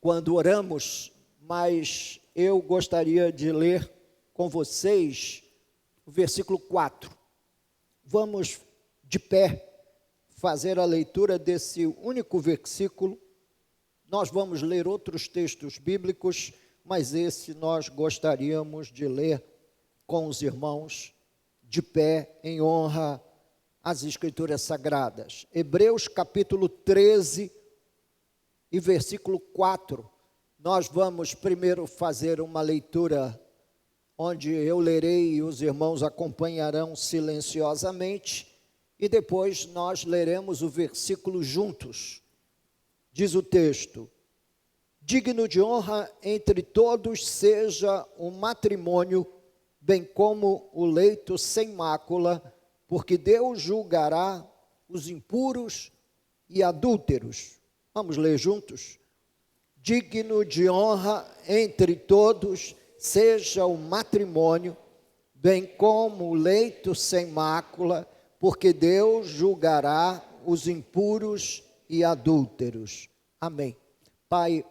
quando oramos, mas eu gostaria de ler com vocês o versículo 4. Vamos de pé fazer a leitura desse único versículo. Nós vamos ler outros textos bíblicos, mas esse nós gostaríamos de ler com os irmãos de pé em honra às Escrituras Sagradas. Hebreus capítulo 13 e versículo 4. Nós vamos primeiro fazer uma leitura onde eu lerei e os irmãos acompanharão silenciosamente, e depois nós leremos o versículo juntos. Diz o texto: digno de honra entre todos seja o matrimônio, bem como o leito sem mácula, porque Deus julgará os impuros e adúlteros. Vamos ler juntos? Digno de honra entre todos seja o matrimônio, bem como o leito sem mácula, porque Deus julgará os impuros e adúlteros. Amém. Pai,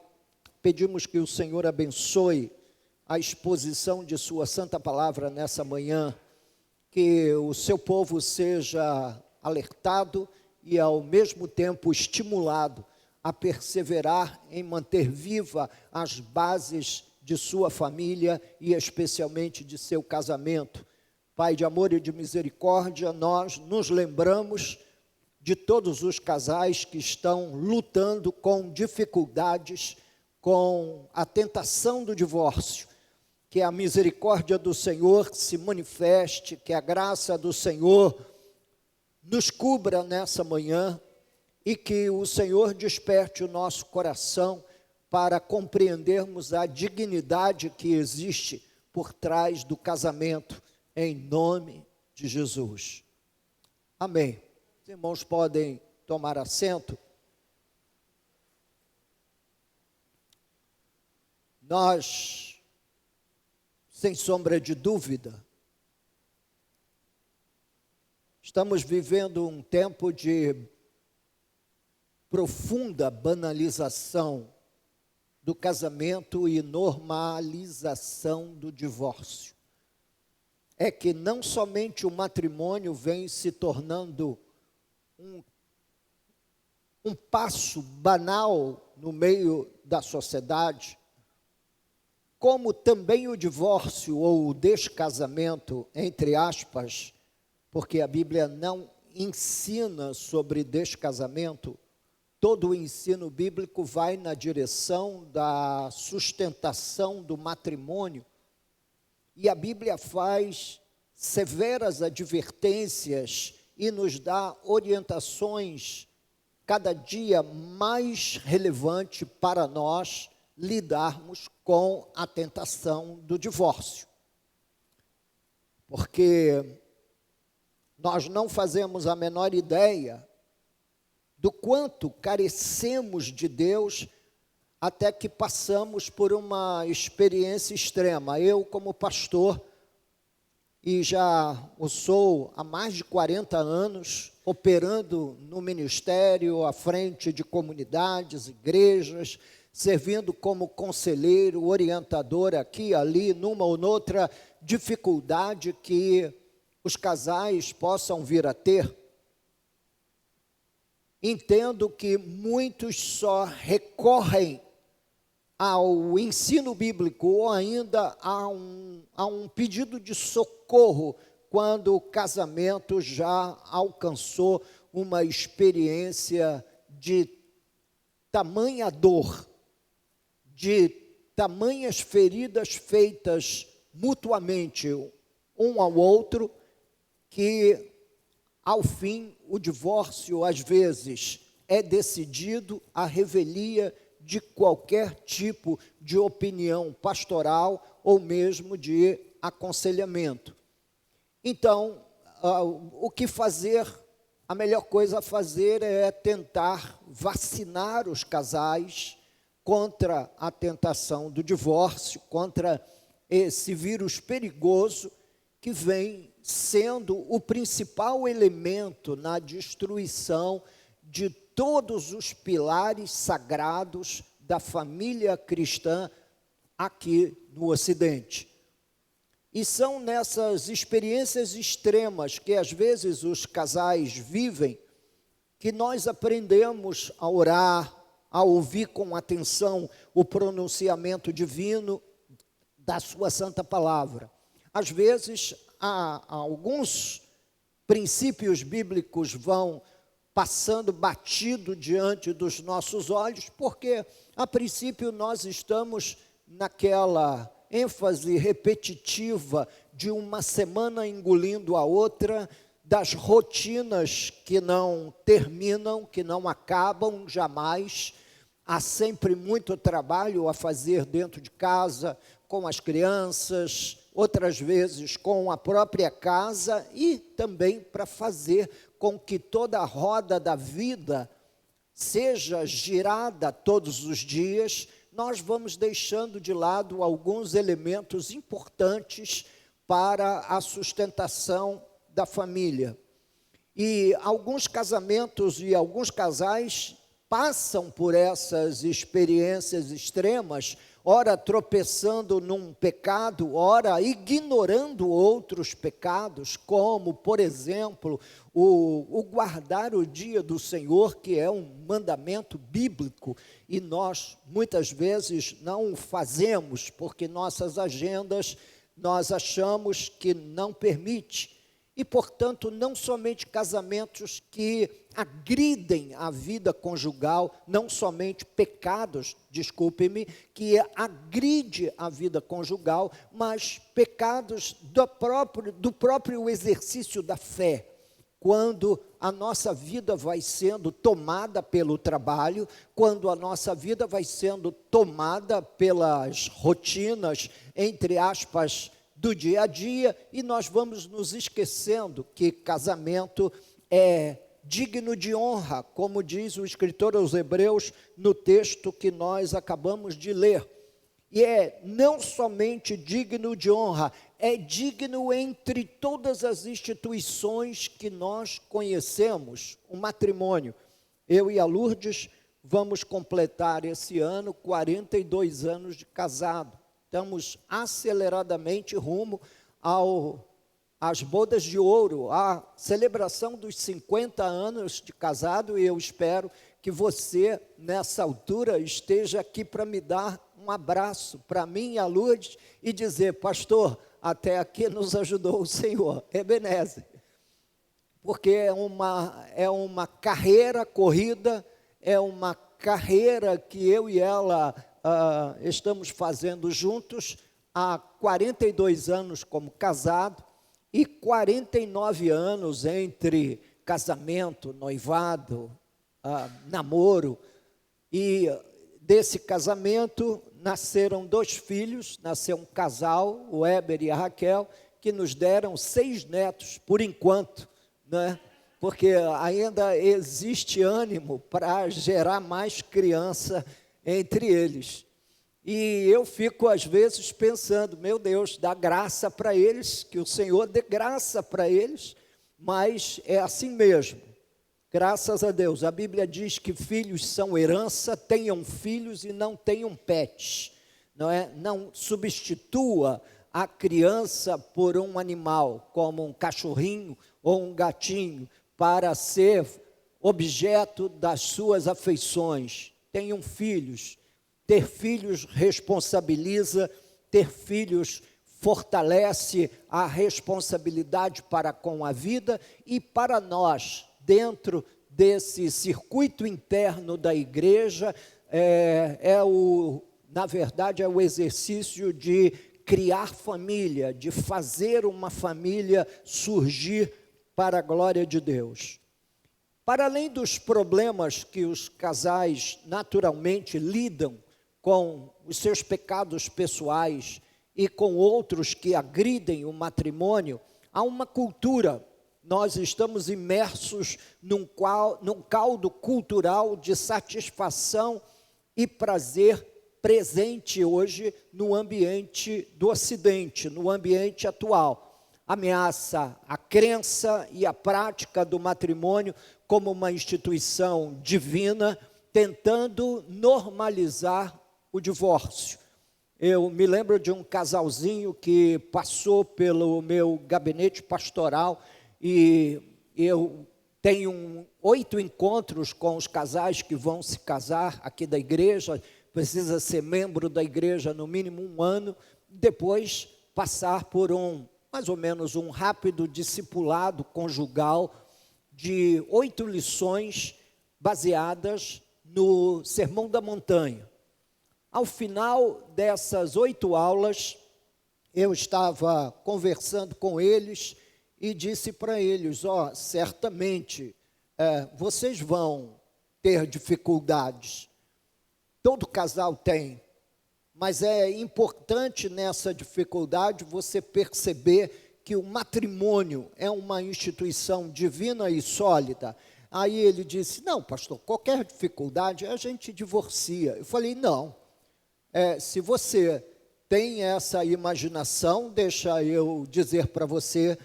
pedimos que o Senhor abençoe a exposição de sua santa palavra nessa manhã, que o seu povo seja alertado e ao mesmo tempo estimulado a perseverar em manter viva as bases de sua família e especialmente de seu casamento. Pai de amor e de misericórdia, nós nos lembramos de todos os casais que estão lutando com dificuldades, com a tentação do divórcio. Que a misericórdia do Senhor se manifeste, que a graça do Senhor nos cubra nessa manhã e que o Senhor desperte o nosso coração para compreendermos a dignidade que existe por trás do casamento, em nome de Jesus. Amém. Os irmãos podem tomar assento. Nós, sem sombra de dúvida, estamos vivendo um tempo de profunda banalização do casamento e normalização do divórcio. É que não somente o matrimônio vem se tornando um passo banal no meio da sociedade, como também o divórcio ou o descasamento, entre aspas, porque a Bíblia não ensina sobre descasamento. Todo o ensino bíblico vai na direção da sustentação do matrimônio, e a Bíblia faz severas advertências e nos dá orientações cada dia mais relevante para nós lidarmos com a tentação do divórcio. Porque nós não fazemos a menor ideia do quanto carecemos de Deus até que passamos por uma experiência extrema. Eu, como pastor, e já o sou há mais de 40 anos, operando no ministério, à frente de comunidades, igrejas, servindo como conselheiro, orientador aqui, ali, numa ou noutra dificuldade que os casais possam vir a ter. Entendo que muitos só recorrem ao ensino bíblico ou ainda a um pedido de socorro quando o casamento já alcançou uma experiência de tamanha dor, de tamanhas feridas feitas mutuamente um ao outro, que ao fim o divórcio às vezes é decidido à revelia de qualquer tipo de opinião pastoral ou mesmo de aconselhamento. Então, o que fazer? A melhor coisa a fazer é tentar vacinar os casais contra a tentação do divórcio, contra esse vírus perigoso que vem sendo o principal elemento na destruição de todos os pilares sagrados da família cristã aqui no Ocidente. E são nessas experiências extremas que às vezes os casais vivem que nós aprendemos a orar, a ouvir com atenção o pronunciamento divino da sua santa palavra. Às vezes, alguns princípios bíblicos vão passando batido diante dos nossos olhos, porque, a princípio, nós estamos naquela ênfase repetitiva de uma semana engolindo a outra, das rotinas que não terminam, que não acabam jamais. Há sempre muito trabalho a fazer dentro de casa, com as crianças, outras vezes com a própria casa e também para fazer com que toda a roda da vida seja girada todos os dias. Nós vamos deixando de lado alguns elementos importantes para a sustentação da família. E alguns casamentos e alguns casais passam por essas experiências extremas, ora tropeçando num pecado, ora ignorando outros pecados, como, por exemplo, o guardar o dia do Senhor, que é um mandamento bíblico, e nós muitas vezes não o fazemos, porque nossas agendas, nós achamos que não permite. E, portanto, não somente casamentos que agridem a vida conjugal, não somente pecados, desculpe-me, que agride a vida conjugal, mas pecados do próprio exercício da fé. Quando a nossa vida vai sendo tomada pelo trabalho, quando a nossa vida vai sendo tomada pelas rotinas, entre aspas, do dia a dia, e nós vamos nos esquecendo que casamento é digno de honra, como diz o escritor aos Hebreus no texto que nós acabamos de ler. E é não somente digno de honra, é digno entre todas as instituições que nós conhecemos, o matrimônio. Eu e a Lourdes vamos completar esse ano 42 anos de casado. Estamos aceleradamente rumo às bodas de ouro, à celebração dos 50 anos de casado, e eu espero que você, nessa altura, esteja aqui para me dar um abraço, para mim e a Lourdes, e dizer: pastor, até aqui nos ajudou o Senhor, Ebenezer. Porque é uma carreira corrida, é uma carreira que eu e ela estamos fazendo juntos há 42 anos como casado e 49 anos entre casamento, noivado, namoro. E desse casamento nasceram 2 filhos, nasceu um casal, o Heber e a Raquel, que nos deram 6 netos, por enquanto, né? Porque ainda existe ânimo para gerar mais criança entre eles. E eu fico às vezes pensando: meu Deus, dá graça para eles, que o Senhor dê graça para eles, mas é assim mesmo, graças a Deus. A Bíblia diz que filhos são herança, tenham filhos e não tenham pets, não é? Não substitua a criança por um animal, como um cachorrinho ou um gatinho, para ser objeto das suas afeições. Tenham filhos. Ter filhos responsabiliza, ter filhos fortalece a responsabilidade para com a vida, e para nós, dentro desse circuito interno da igreja, na verdade, é o exercício de criar família, de fazer uma família surgir para a glória de Deus. Para além dos problemas que os casais naturalmente lidam com os seus pecados pessoais e com outros que agridem o matrimônio, há uma cultura. Nós estamos imersos num caldo cultural de satisfação e prazer presente hoje no ambiente do Ocidente, no ambiente atual. Ameaça a crença e a prática do matrimônio como uma instituição divina, tentando normalizar o divórcio. Eu me lembro de um casalzinho que passou pelo meu gabinete pastoral e eu tenho 8 encontros com os casais que vão se casar aqui da igreja, precisa ser membro da igreja no mínimo 1 ano, depois passar por mais ou menos um rápido discipulado conjugal de 8 lições baseadas no Sermão da Montanha. Ao final dessas 8 aulas, eu estava conversando com eles e disse para eles, certamente vocês vão ter dificuldades, todo casal tem, mas é importante nessa dificuldade você perceber que o matrimônio é uma instituição divina e sólida. Aí ele disse, não, pastor, qualquer dificuldade a gente divorcia. Eu falei, não, se você tem essa imaginação, deixa eu dizer para você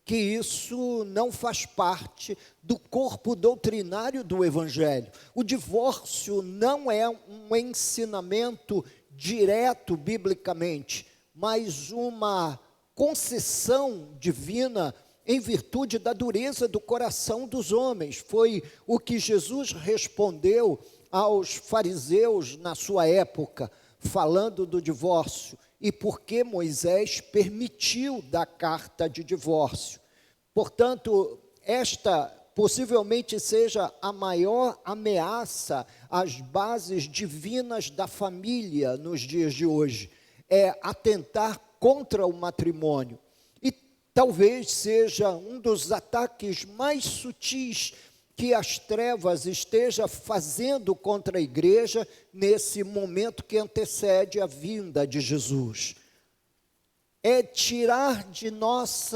que isso não faz parte do corpo doutrinário do Evangelho. O divórcio não é um ensinamento direto biblicamente, mas uma concessão divina em virtude da dureza do coração dos homens. Foi o que Jesus respondeu aos fariseus na sua época, falando do divórcio, e porque Moisés permitiu dar carta de divórcio. Portanto, esta possivelmente seja a maior ameaça às bases divinas da família nos dias de hoje, é atentar contra o matrimônio. E talvez seja um dos ataques mais sutis que as trevas esteja fazendo contra a igreja nesse momento que antecede a vinda de Jesus. É tirar de nossos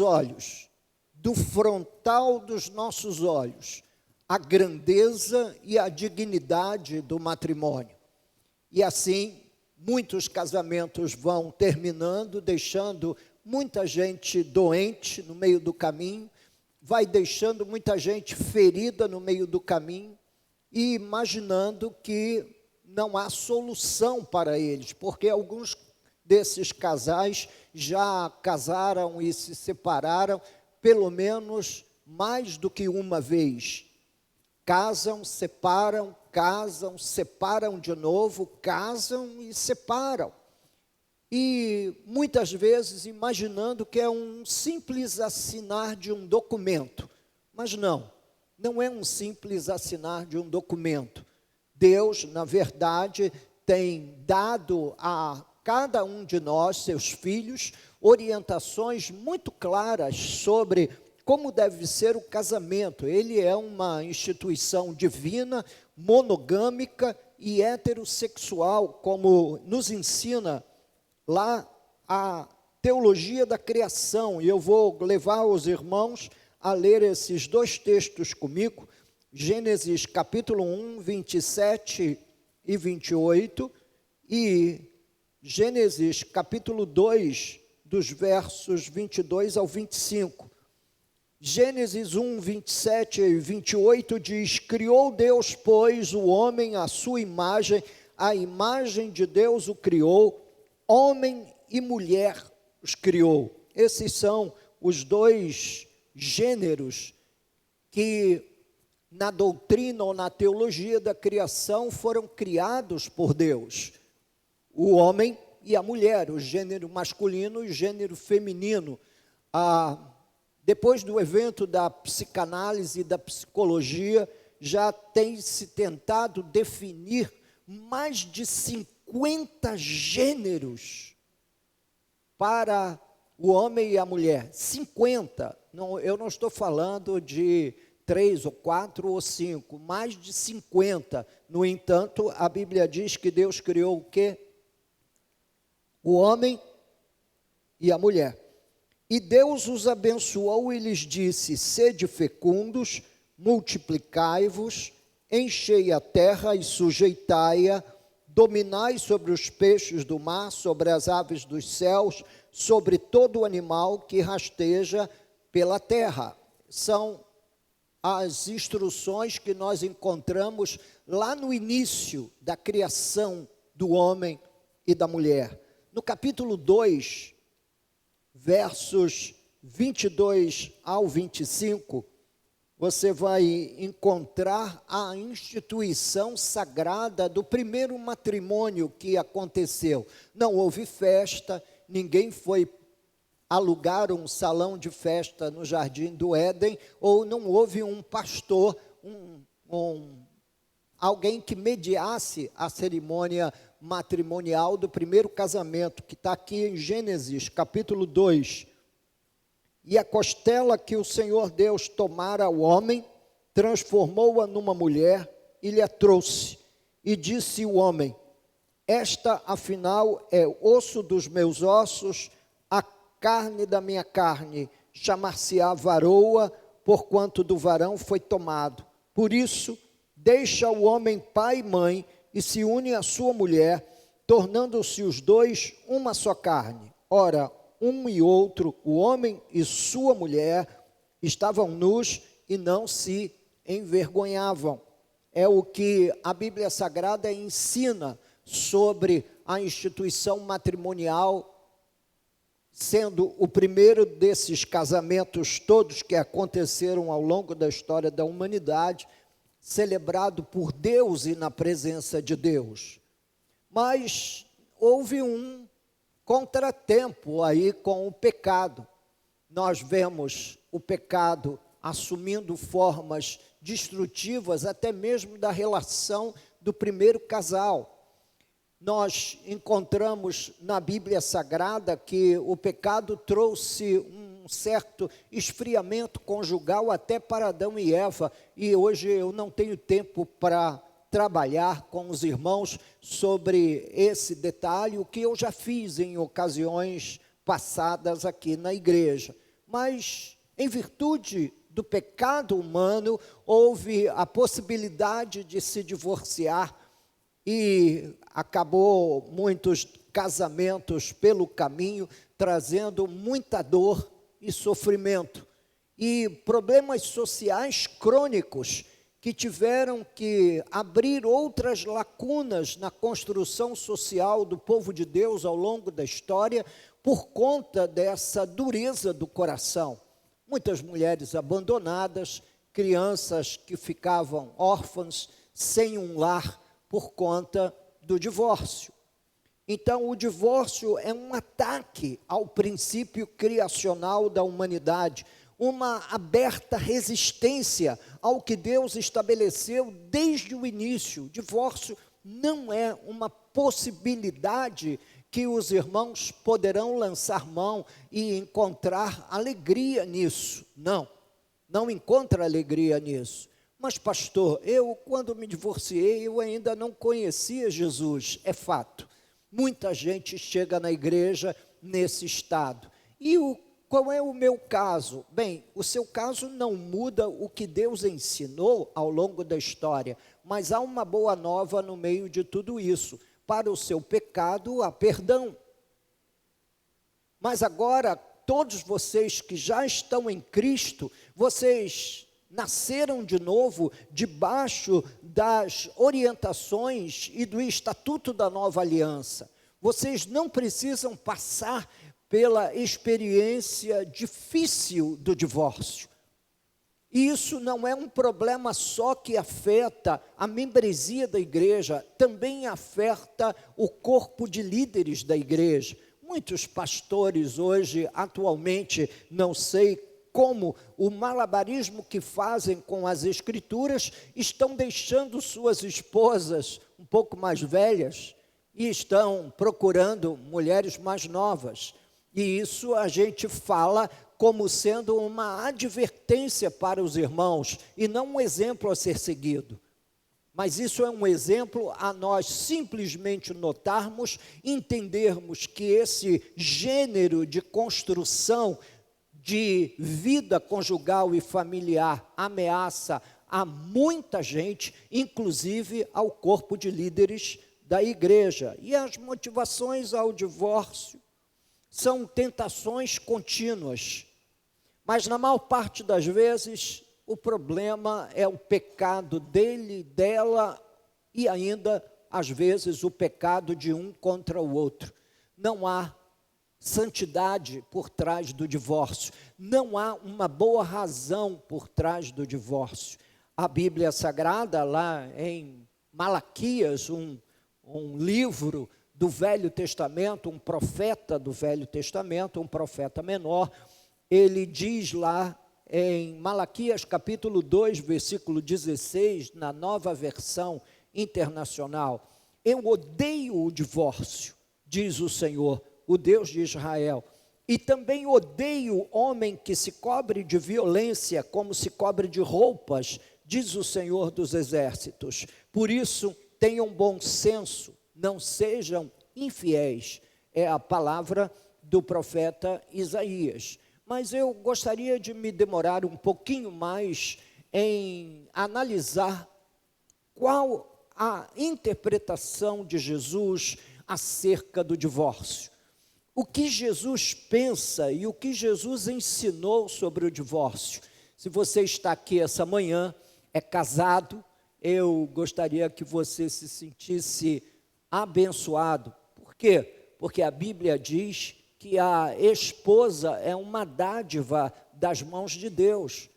olhos, do frontal dos nossos olhos, a grandeza e a dignidade do matrimônio. E assim, muitos casamentos vão terminando, deixando muita gente doente no meio do caminho, vai deixando muita gente ferida no meio do caminho e imaginando que não há solução para eles, porque alguns desses casais já casaram e se separaram pelo menos mais do que uma vez. Casam, separam de novo, casam e separam. E muitas vezes imaginando que é um simples assinar de um documento. Mas não é um simples assinar de um documento. Deus, na verdade, tem dado a cada um de nós, seus filhos, orientações muito claras sobre como deve ser o casamento. Ele é uma instituição divina, monogâmica e heterossexual, como nos ensina lá a teologia da criação. E eu vou levar os irmãos a ler esses 2 textos comigo, Gênesis capítulo 1, 27 e 28, e Gênesis capítulo 2, dos versos 22 ao 25. Gênesis 1, 27 e 28 diz, criou Deus, pois, o homem à sua imagem, a imagem de Deus o criou, homem e mulher os criou. Esses são os 2 gêneros que na doutrina ou na teologia da criação foram criados por Deus. O homem e a mulher, o gênero masculino e o gênero feminino. Depois do evento da psicanálise e da psicologia, já tem se tentado definir mais de 50 gêneros para o homem e a mulher. 50, eu não estou falando de 3 ou 4 ou 5, mais de 50. No entanto, a Bíblia diz que Deus criou o quê? O homem e a mulher. E Deus os abençoou e lhes disse, sede fecundos, multiplicai-vos, enchei a terra e sujeitai-a, dominai sobre os peixes do mar, sobre as aves dos céus, sobre todo o animal que rasteja pela terra. São as instruções que nós encontramos lá no início da criação do homem e da mulher. No capítulo 2, versos 22 ao 25, você vai encontrar a instituição sagrada do primeiro matrimônio que aconteceu. Não houve festa, ninguém foi alugar um salão de festa no Jardim do Éden, ou não houve um pastor, alguém que mediasse a cerimônia matrimonial do primeiro casamento, que está aqui em Gênesis, capítulo 2. E a costela que o Senhor Deus tomara ao homem, transformou-a numa mulher e lhe a trouxe. E disse o homem: esta, afinal, é osso dos meus ossos, a carne da minha carne, chamar-se-á varoa, porquanto do varão foi tomado. Por isso, deixa o homem pai e mãe, e se une à sua mulher, tornando-se os dois uma só carne. Ora, um e outro, o homem e sua mulher, estavam nus e não se envergonhavam. É o que a Bíblia Sagrada ensina sobre a instituição matrimonial, sendo o primeiro desses casamentos todos que aconteceram ao longo da história da humanidade, celebrado por Deus e na presença de Deus. Mas houve um contratempo aí com o pecado. Nós vemos o pecado assumindo formas destrutivas até mesmo da relação do primeiro casal. Nós encontramos na Bíblia Sagrada que o pecado trouxe um certo esfriamento conjugal até para Adão e Eva, e hoje eu não tenho tempo para trabalhar com os irmãos sobre esse detalhe, o que eu já fiz em ocasiões passadas aqui na igreja. Mas, em virtude do pecado humano, houve a possibilidade de se divorciar e acabou muitos casamentos pelo caminho, trazendo muita dor e sofrimento. E problemas sociais crônicos que tiveram que abrir outras lacunas na construção social do povo de Deus ao longo da história, por conta dessa dureza do coração. Muitas mulheres abandonadas, crianças que ficavam órfãs, sem um lar, por conta do divórcio. Então, o divórcio é um ataque ao princípio criacional da humanidade, uma aberta resistência ao que Deus estabeleceu desde o início. Divórcio não é uma possibilidade que os irmãos poderão lançar mão e encontrar alegria nisso. Não encontra alegria nisso. Mas, pastor, quando me divorciei, eu ainda não conhecia Jesus. É fato. Muita gente chega na igreja nesse estado. E qual é o meu caso? Bem, o seu caso não muda o que Deus ensinou ao longo da história, mas há uma boa nova no meio de tudo isso. Para o seu pecado, há perdão. Mas agora, todos vocês que já estão em Cristo, vocês nasceram de novo debaixo das orientações e do estatuto da nova aliança. Vocês não precisam passar pela experiência difícil do divórcio. E isso não é um problema só que afeta a membresia da igreja, também afeta o corpo de líderes da igreja. Muitos pastores hoje, atualmente, não sei como o malabarismo que fazem com as escrituras, estão deixando suas esposas um pouco mais velhas e estão procurando mulheres mais novas. E isso a gente fala como sendo uma advertência para os irmãos e não um exemplo a ser seguido. Mas isso é um exemplo a nós simplesmente notarmos, entendermos que esse gênero de construção de vida conjugal e familiar ameaça a muita gente, inclusive ao corpo de líderes da igreja. E as motivações ao divórcio são tentações contínuas, mas na maior parte das vezes o problema é o pecado dele, dela e ainda, às vezes, o pecado de um contra o outro. Não há santidade por trás do divórcio. Não há uma boa razão por trás do divórcio. A Bíblia Sagrada, lá em Malaquias, um livro do Velho Testamento, um profeta do Velho Testamento, um profeta menor, ele diz lá em Malaquias capítulo 2, versículo 16, na Nova Versão Internacional: eu odeio o divórcio, diz o Senhor, o Deus de Israel, e também odeio o homem que se cobre de violência como se cobre de roupas, diz o Senhor dos Exércitos. Por isso, tenham bom senso, não sejam infiéis. É a palavra do profeta Isaías. Mas eu gostaria de me demorar um pouquinho mais em analisar qual a interpretação de Jesus acerca do divórcio. O que Jesus pensa e o que Jesus ensinou sobre o divórcio. Se você está aqui essa manhã, é casado, eu gostaria que você se sentisse abençoado. Por quê? Porque a Bíblia diz que a esposa é uma dádiva das mãos de Deus.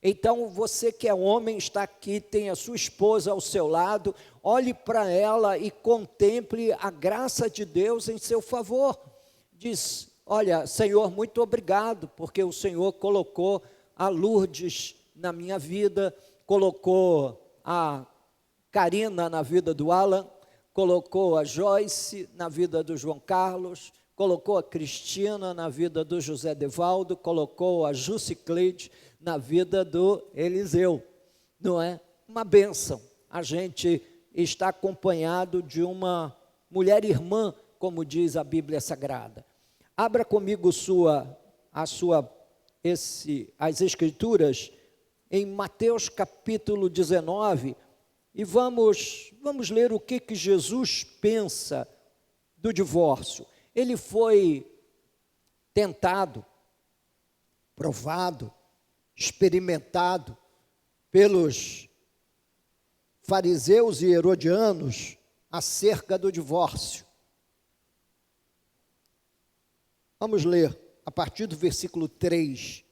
Então, você que é homem, está aqui, tem a sua esposa ao seu lado, olhe para ela e contemple a graça de Deus em seu favor. Diz: olha, Senhor, muito obrigado, porque o Senhor colocou a Lourdes na minha vida, colocou a Karina na vida do Alan, colocou a Joyce na vida do João Carlos, colocou a Cristina na vida do José Devaldo, colocou a Jucicleide na vida do Eliseu. Não é? Uma bênção. A gente está acompanhado de uma mulher irmã, como diz a Bíblia Sagrada. Abra comigo as Escrituras em Mateus capítulo 19 e vamos ler o que Jesus pensa do divórcio. Ele foi tentado, provado, experimentado pelos fariseus e herodianos acerca do divórcio. Vamos ler a partir do versículo 3.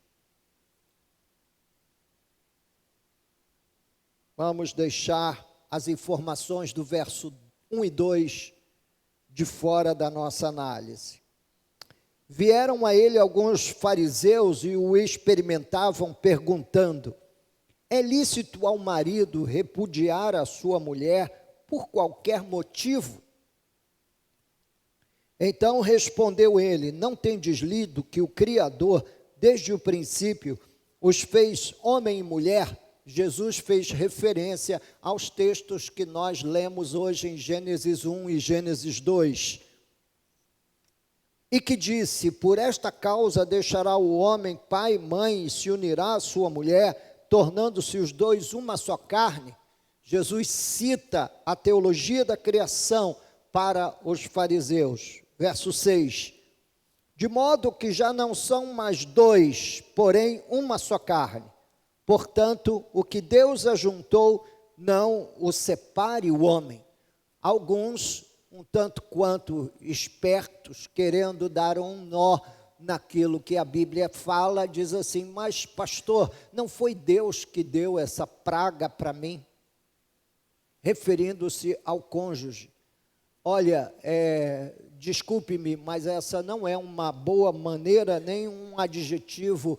Vamos deixar as informações do verso 1 e 2 de fora da nossa análise. Vieram a ele alguns fariseus e o experimentavam, perguntando: é lícito ao marido repudiar a sua mulher por qualquer motivo? Então respondeu ele: não tendes lido que o Criador, desde o princípio, os fez homem e mulher? Jesus fez referência aos textos que nós lemos hoje em Gênesis 1 e Gênesis 2. E que disse: por esta causa deixará o homem pai e mãe e se unirá à sua mulher, tornando-se os dois uma só carne. Jesus cita a teologia da criação para os fariseus. Verso 6. De modo que já não são mais dois, porém uma só carne. Portanto, o que Deus ajuntou, não o separe o homem. Alguns, um tanto quanto espertos, querendo dar um nó naquilo que a Bíblia fala, diz assim: mas pastor, não foi Deus que deu essa praga para mim? Referindo-se ao cônjuge. Olha, desculpe-me, mas essa não é uma boa maneira, nem um adjetivo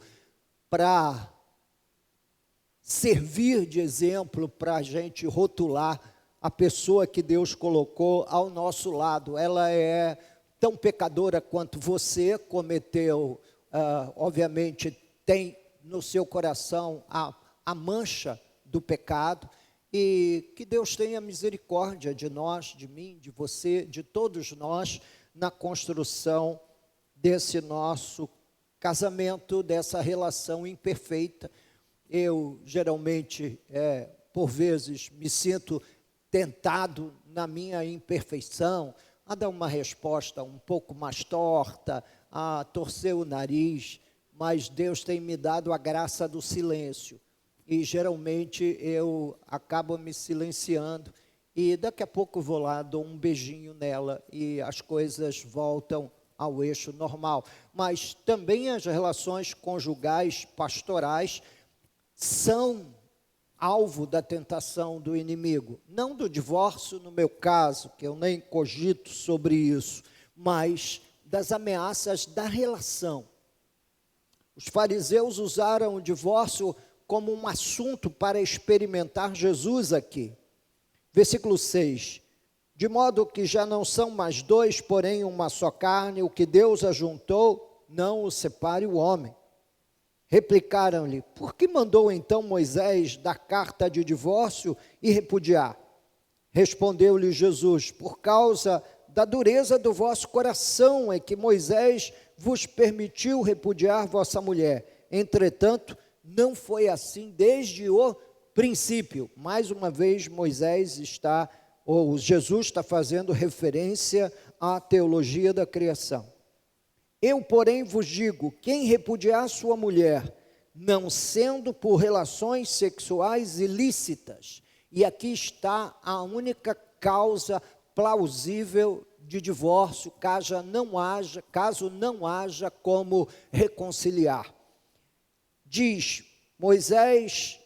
para servir de exemplo para a gente rotular a pessoa que Deus colocou ao nosso lado. Ela é tão pecadora quanto você, cometeu, obviamente tem no seu coração a mancha do pecado, e que Deus tenha misericórdia de nós, de mim, de você, de todos nós, na construção desse nosso casamento, dessa relação imperfeita. Eu, geralmente, por vezes, me sinto tentado, na minha imperfeição, a dar uma resposta um pouco mais torta, a torcer o nariz, mas Deus tem me dado a graça do silêncio, e geralmente eu acabo me silenciando e daqui a pouco vou lá, dou um beijinho nela e as coisas voltam ao eixo normal. Mas também as relações conjugais, pastorais, são alvo da tentação do inimigo. Não do divórcio, no meu caso, que eu nem cogito sobre isso, mas das ameaças da relação. Os fariseus usaram o divórcio como um assunto para experimentar Jesus aqui. Versículo 6. De modo que já não são mais dois, porém uma só carne, o que Deus ajuntou, não o separe o homem. Replicaram-lhe, por que mandou então Moisés dar carta de divórcio e repudiar? Respondeu-lhe Jesus, por causa da dureza do vosso coração é que Moisés vos permitiu repudiar vossa mulher. Entretanto, não foi assim desde o princípio. Mais uma vez, Jesus está fazendo referência à teologia da criação. Eu, porém, vos digo, quem repudiar sua mulher, não sendo por relações sexuais ilícitas, e aqui está a única causa plausível de divórcio, caso não haja como reconciliar. Diz Moisés,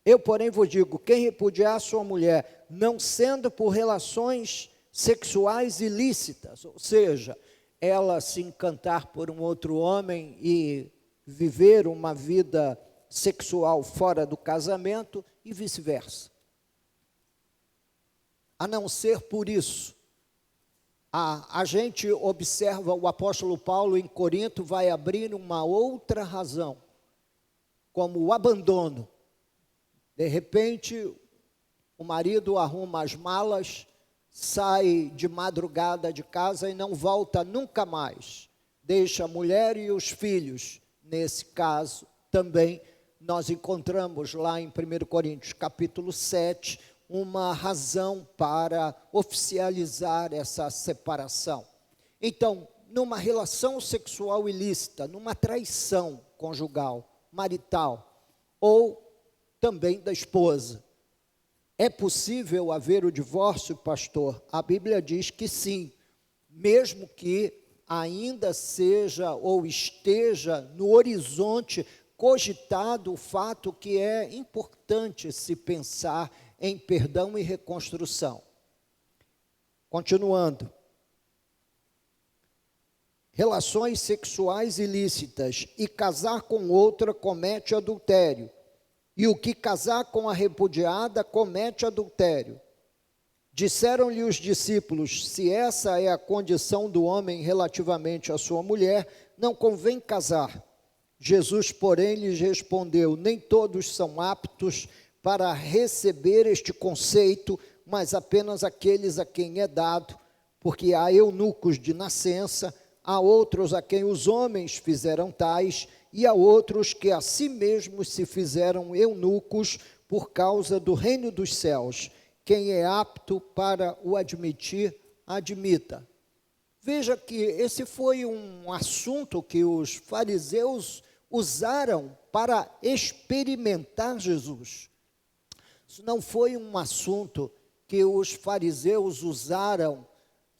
eu, porém, vos digo, quem repudiar sua mulher, não sendo por relações sexuais ilícitas, ou seja, ela se encantar por um outro homem e viver uma vida sexual fora do casamento e vice-versa. A não ser por isso, a gente observa o apóstolo Paulo em Corinto vai abrir uma outra razão, como o abandono. De repente, o marido arruma as malas, sai de madrugada de casa e não volta nunca mais. Deixa a mulher e os filhos. Nesse caso, também, nós encontramos lá em 1 Coríntios, capítulo 7, uma razão para oficializar essa separação. Então, numa relação sexual ilícita, numa traição conjugal, marital, ou também da esposa, é possível haver o divórcio, pastor? A Bíblia diz que sim, mesmo que ainda seja ou esteja no horizonte cogitado o fato que é importante se pensar em perdão e reconstrução. Continuando. Relações sexuais ilícitas e casar com outra comete adultério. E o que casar com a repudiada comete adultério. Disseram-lhe os discípulos, se essa é a condição do homem relativamente à sua mulher, não convém casar. Jesus, porém, lhes respondeu, nem todos são aptos para receber este conceito, mas apenas aqueles a quem é dado, porque há eunucos de nascença, há outros a quem os homens fizeram tais, e há outros que a si mesmos se fizeram eunucos por causa do reino dos céus. Quem é apto para o admitir, admita. Veja que esse foi um assunto que os fariseus usaram para experimentar Jesus. Isso não foi um assunto que os fariseus usaram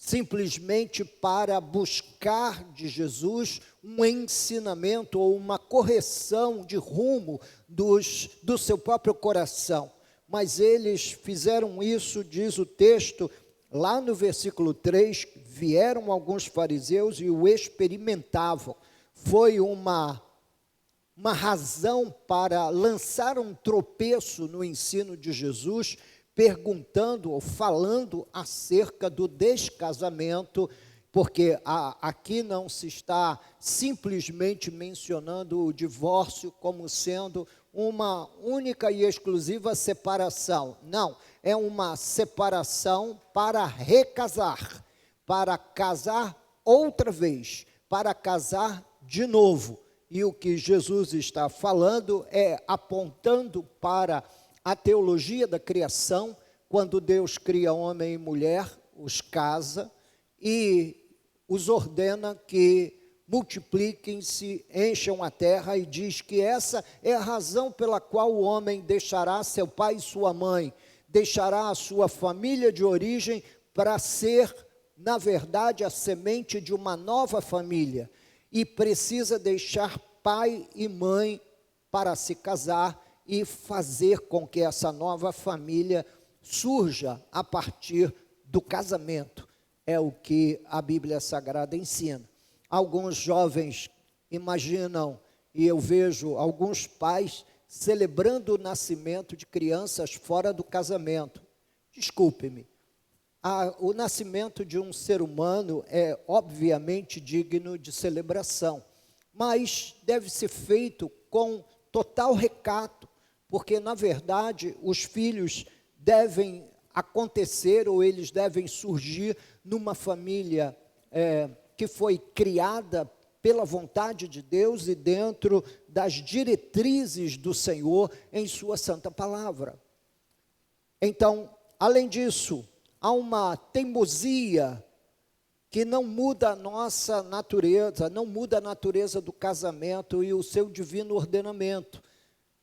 simplesmente para buscar de Jesus um ensinamento ou uma correção de rumo do seu próprio coração. Mas eles fizeram isso, diz o texto, lá no versículo 3, vieram alguns fariseus e o experimentavam. Foi uma razão para lançar um tropeço no ensino de Jesus, perguntando ou falando acerca do descasamento, porque aqui não se está simplesmente mencionando o divórcio como sendo uma única e exclusiva separação. Não, é uma separação para recasar, para casar outra vez, para casar de novo. E o que Jesus está falando é apontando para a teologia da criação, quando Deus cria homem e mulher, os casa e os ordena que multipliquem-se, encham a terra, e diz que essa é a razão pela qual o homem deixará seu pai e sua mãe, deixará a sua família de origem para ser, na verdade, a semente de uma nova família, e precisa deixar pai e mãe para se casar e fazer com que essa nova família surja a partir do casamento. É o que a Bíblia Sagrada ensina. Alguns jovens imaginam, e eu vejo alguns pais celebrando o nascimento de crianças fora do casamento. Desculpe-me, o nascimento de um ser humano é obviamente digno de celebração, mas deve ser feito com total recato, porque na verdade os filhos devem acontecer, ou eles devem surgir numa família que foi criada pela vontade de Deus e dentro das diretrizes do Senhor em sua santa palavra. Então, além disso, há uma teimosia que não muda a nossa natureza, não muda a natureza do casamento e o seu divino ordenamento.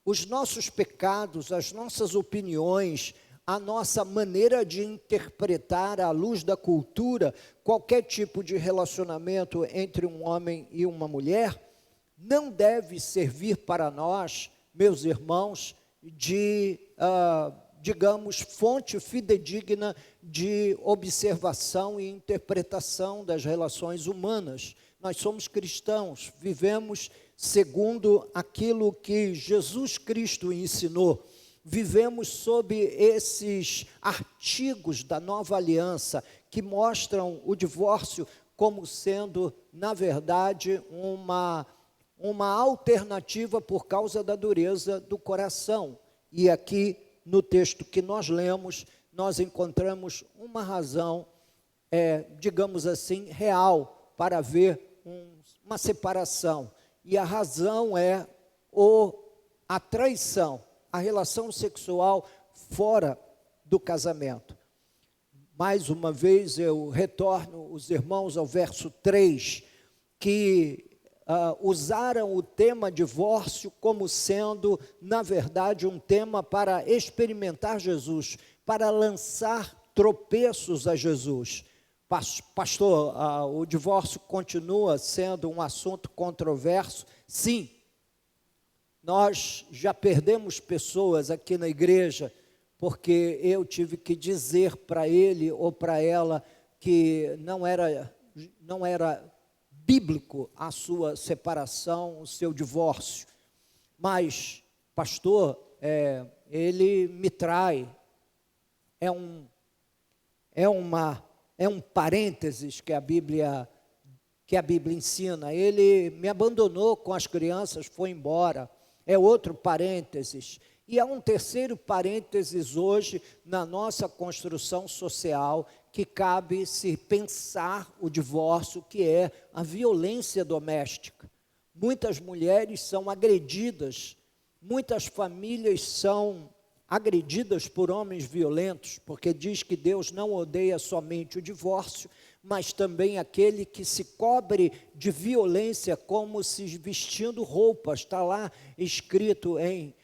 Os nossos pecados, as nossas opiniões, a nossa maneira de interpretar à luz da cultura qualquer tipo de relacionamento entre um homem e uma mulher, não deve servir para nós, meus irmãos, de, digamos, fonte fidedigna de observação e interpretação das relações humanas. Nós somos cristãos, vivemos segundo aquilo que Jesus Cristo ensinou. Vivemos sob esses artigos da nova aliança que mostram o divórcio como sendo, na verdade, uma alternativa por causa da dureza do coração. E aqui, no texto que nós lemos, nós encontramos uma razão, digamos assim, real para haver uma separação. E a razão é a traição, a relação sexual fora do casamento. Mais uma vez eu retorno os irmãos ao verso 3, que usaram o tema divórcio como sendo, na verdade, um tema para experimentar Jesus, para lançar tropeços a Jesus. Pastor, o divórcio continua sendo um assunto controverso? Sim. Nós já perdemos pessoas aqui na igreja, porque eu tive que dizer para ele ou para ela que não era bíblico a sua separação, o seu divórcio. Mas, pastor, ele me trai. É um parênteses que a Bíblia ensina. Ele me abandonou com as crianças, foi embora. É outro parênteses. E há um terceiro parênteses hoje na nossa construção social, que cabe se pensar o divórcio, que é a violência doméstica. Muitas mulheres são agredidas, muitas famílias são agredidas por homens violentos, porque diz que Deus não odeia somente o divórcio, mas também aquele que se cobre de violência como se vestindo roupas. Está lá escrito em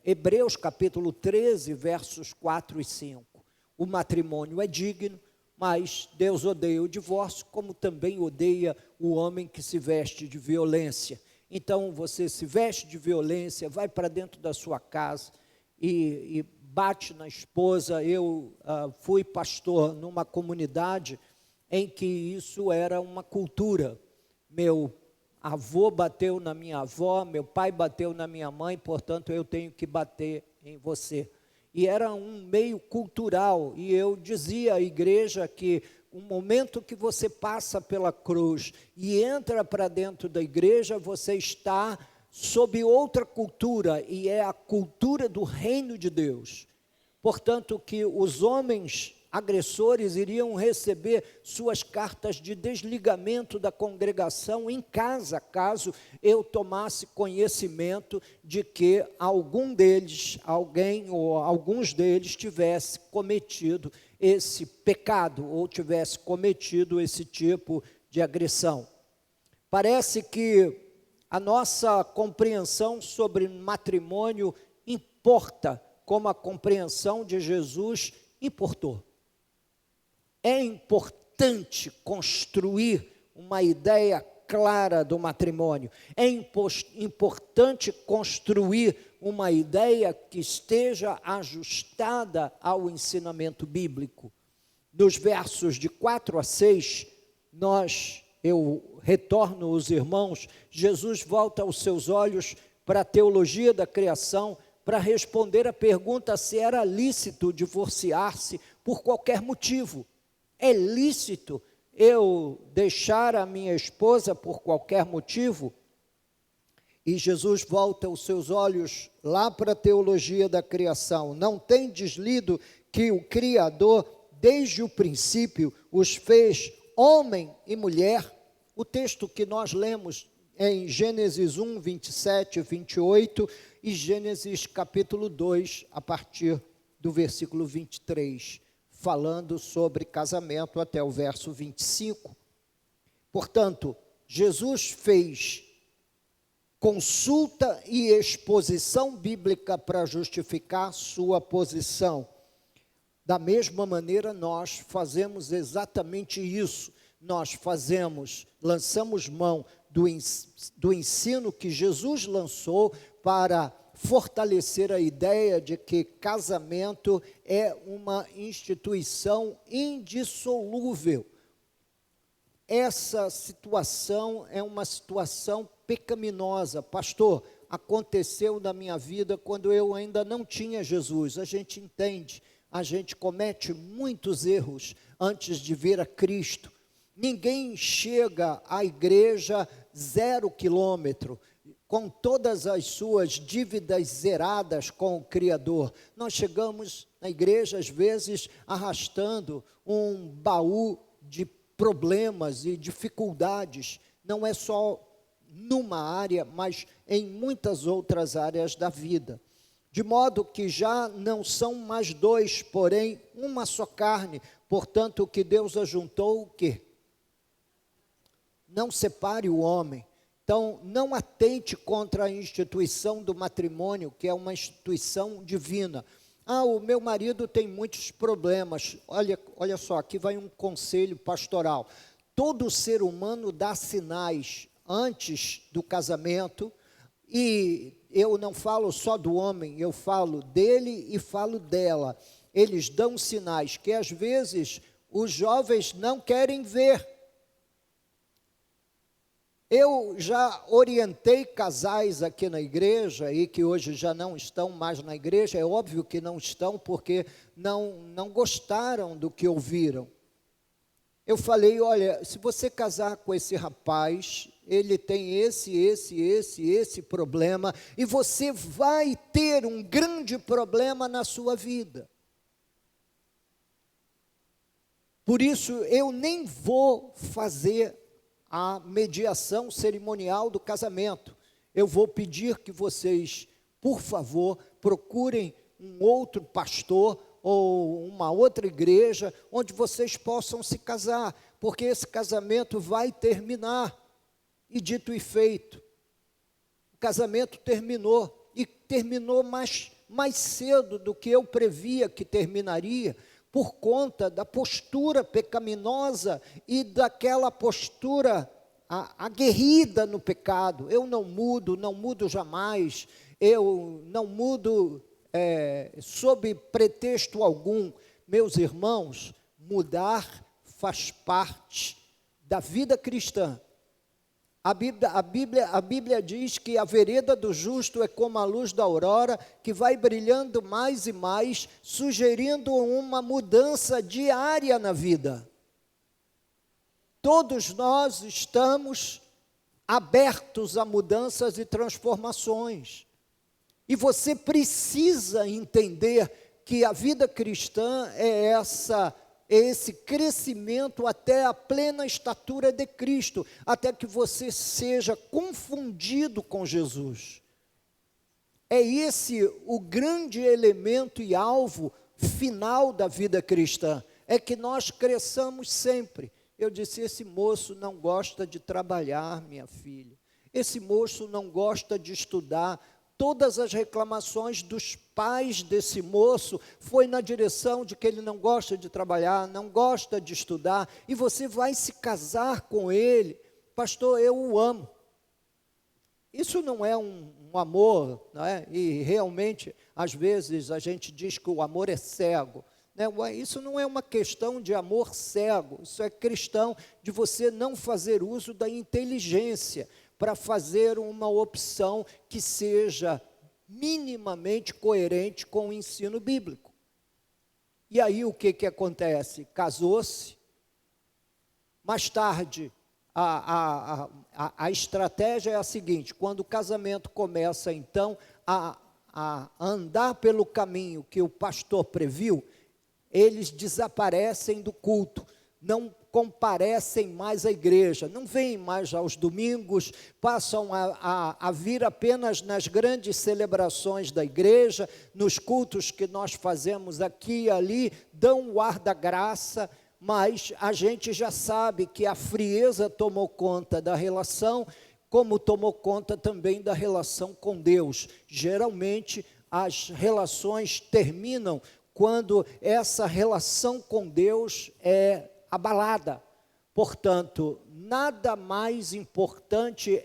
Hebreus capítulo 13, versos 4 e 5. O matrimônio é digno, mas Deus odeia o divórcio, como também odeia o homem que se veste de violência. Então, você se veste de violência, vai para dentro da sua casa e bate na esposa. Eu fui pastor numa comunidade em que isso era uma cultura. Meu avô bateu na minha avó, meu pai bateu na minha mãe, portanto eu tenho que bater em você. E era um meio cultural, e eu dizia à igreja que o momento que você passa pela cruz e entra para dentro da igreja, você está sob outra cultura, e é a cultura do reino de Deus. Portanto, que os homens agressores iriam receber suas cartas de desligamento da congregação em casa, caso eu tomasse conhecimento de que algum deles, alguém ou alguns deles tivesse cometido esse pecado ou tivesse cometido esse tipo de agressão. Parece que a nossa compreensão sobre matrimônio importa como a compreensão de Jesus importou. É importante construir uma ideia clara do matrimônio. É importante construir uma ideia que esteja ajustada ao ensinamento bíblico. Nos versos de 4 a 6, eu retorno os irmãos, Jesus volta os seus olhos para a teologia da criação, para responder a pergunta se era lícito divorciar-se por qualquer motivo. É lícito eu deixar a minha esposa por qualquer motivo? E Jesus volta os seus olhos lá para a teologia da criação. Não tendes lido que o Criador, desde o princípio, os fez homem e mulher? O texto que nós lemos é em Gênesis 1, 27 e 28 e Gênesis capítulo 2, a partir do versículo 23, falando sobre casamento até o verso 25. Portanto, Jesus fez consulta e exposição bíblica para justificar sua posição. Da mesma maneira, nós fazemos exatamente isso. Nós lançamos mão do ensino que Jesus lançou para fortalecer a ideia de que casamento é uma instituição indissolúvel. Essa situação é uma situação pecaminosa. Pastor, aconteceu na minha vida quando eu ainda não tinha Jesus. A gente entende, a gente comete muitos erros antes de vir a Cristo. Ninguém chega à igreja 0 quilômetro, com todas as suas dívidas zeradas com o Criador. Nós chegamos na igreja, às vezes, arrastando um baú de problemas e dificuldades. Não é só numa área, mas em muitas outras áreas da vida. De modo que já não são mais dois, porém uma só carne. Portanto, o que Deus ajuntou, o quê? Não separe o homem. Então, não atente contra a instituição do matrimônio, que é uma instituição divina. O meu marido tem muitos problemas. Olha só, aqui vai um conselho pastoral. Todo ser humano dá sinais antes do casamento, e eu não falo só do homem, eu falo dele e falo dela. Eles dão sinais que às vezes os jovens não querem ver. Eu já orientei casais aqui na igreja e que hoje já não estão mais na igreja. É óbvio que não estão porque não gostaram do que ouviram. Eu falei, olha, se você casar com esse rapaz, ele tem esse problema, e você vai ter um grande problema na sua vida. Por isso, eu nem vou fazer a mediação cerimonial do casamento. Eu vou pedir que vocês, por favor, procurem um outro pastor ou uma outra igreja onde vocês possam se casar, porque esse casamento vai terminar. E dito e feito, o casamento terminou, e terminou mais cedo do que eu previa que terminaria, por conta da postura pecaminosa e daquela postura aguerrida no pecado. Eu não mudo jamais, eu não mudo sob pretexto algum. Meus irmãos, mudar faz parte da vida cristã. A Bíblia diz que a vereda do justo é como a luz da aurora, que vai brilhando mais e mais, sugerindo uma mudança diária na vida. Todos nós estamos abertos a mudanças e transformações. E você precisa entender que a vida cristã é esse crescimento até a plena estatura de Cristo, até que você seja confundido com Jesus. É esse o grande elemento e alvo final da vida cristã, é que nós cresçamos sempre. eu disse: esse moço não gosta de trabalhar, minha filha. Esse moço não gosta de estudar. Todas as reclamações dos pais desse moço foi na direção de que ele não gosta de trabalhar, não gosta de estudar, e você vai se casar com ele. Pastor, eu o amo. Isso não é um amor, não é? E realmente, às vezes, a gente diz que o amor é cego. Né? Isso não é uma questão de amor cego, isso é questão de você não fazer uso da inteligência para fazer uma opção que seja minimamente coerente com o ensino bíblico. E aí o que acontece? Casou-se, mais tarde a estratégia é a seguinte: quando o casamento começa então a andar pelo caminho que o pastor previu, eles desaparecem do culto, não comparecem mais à igreja, não vêm mais aos domingos, passam a vir apenas nas grandes celebrações da igreja, nos cultos que nós fazemos aqui e ali, dão o ar da graça, mas a gente já sabe que a frieza tomou conta da relação, como tomou conta também da relação com Deus. Geralmente as relações terminam quando essa relação com Deus é abalada. Portanto, nada mais importante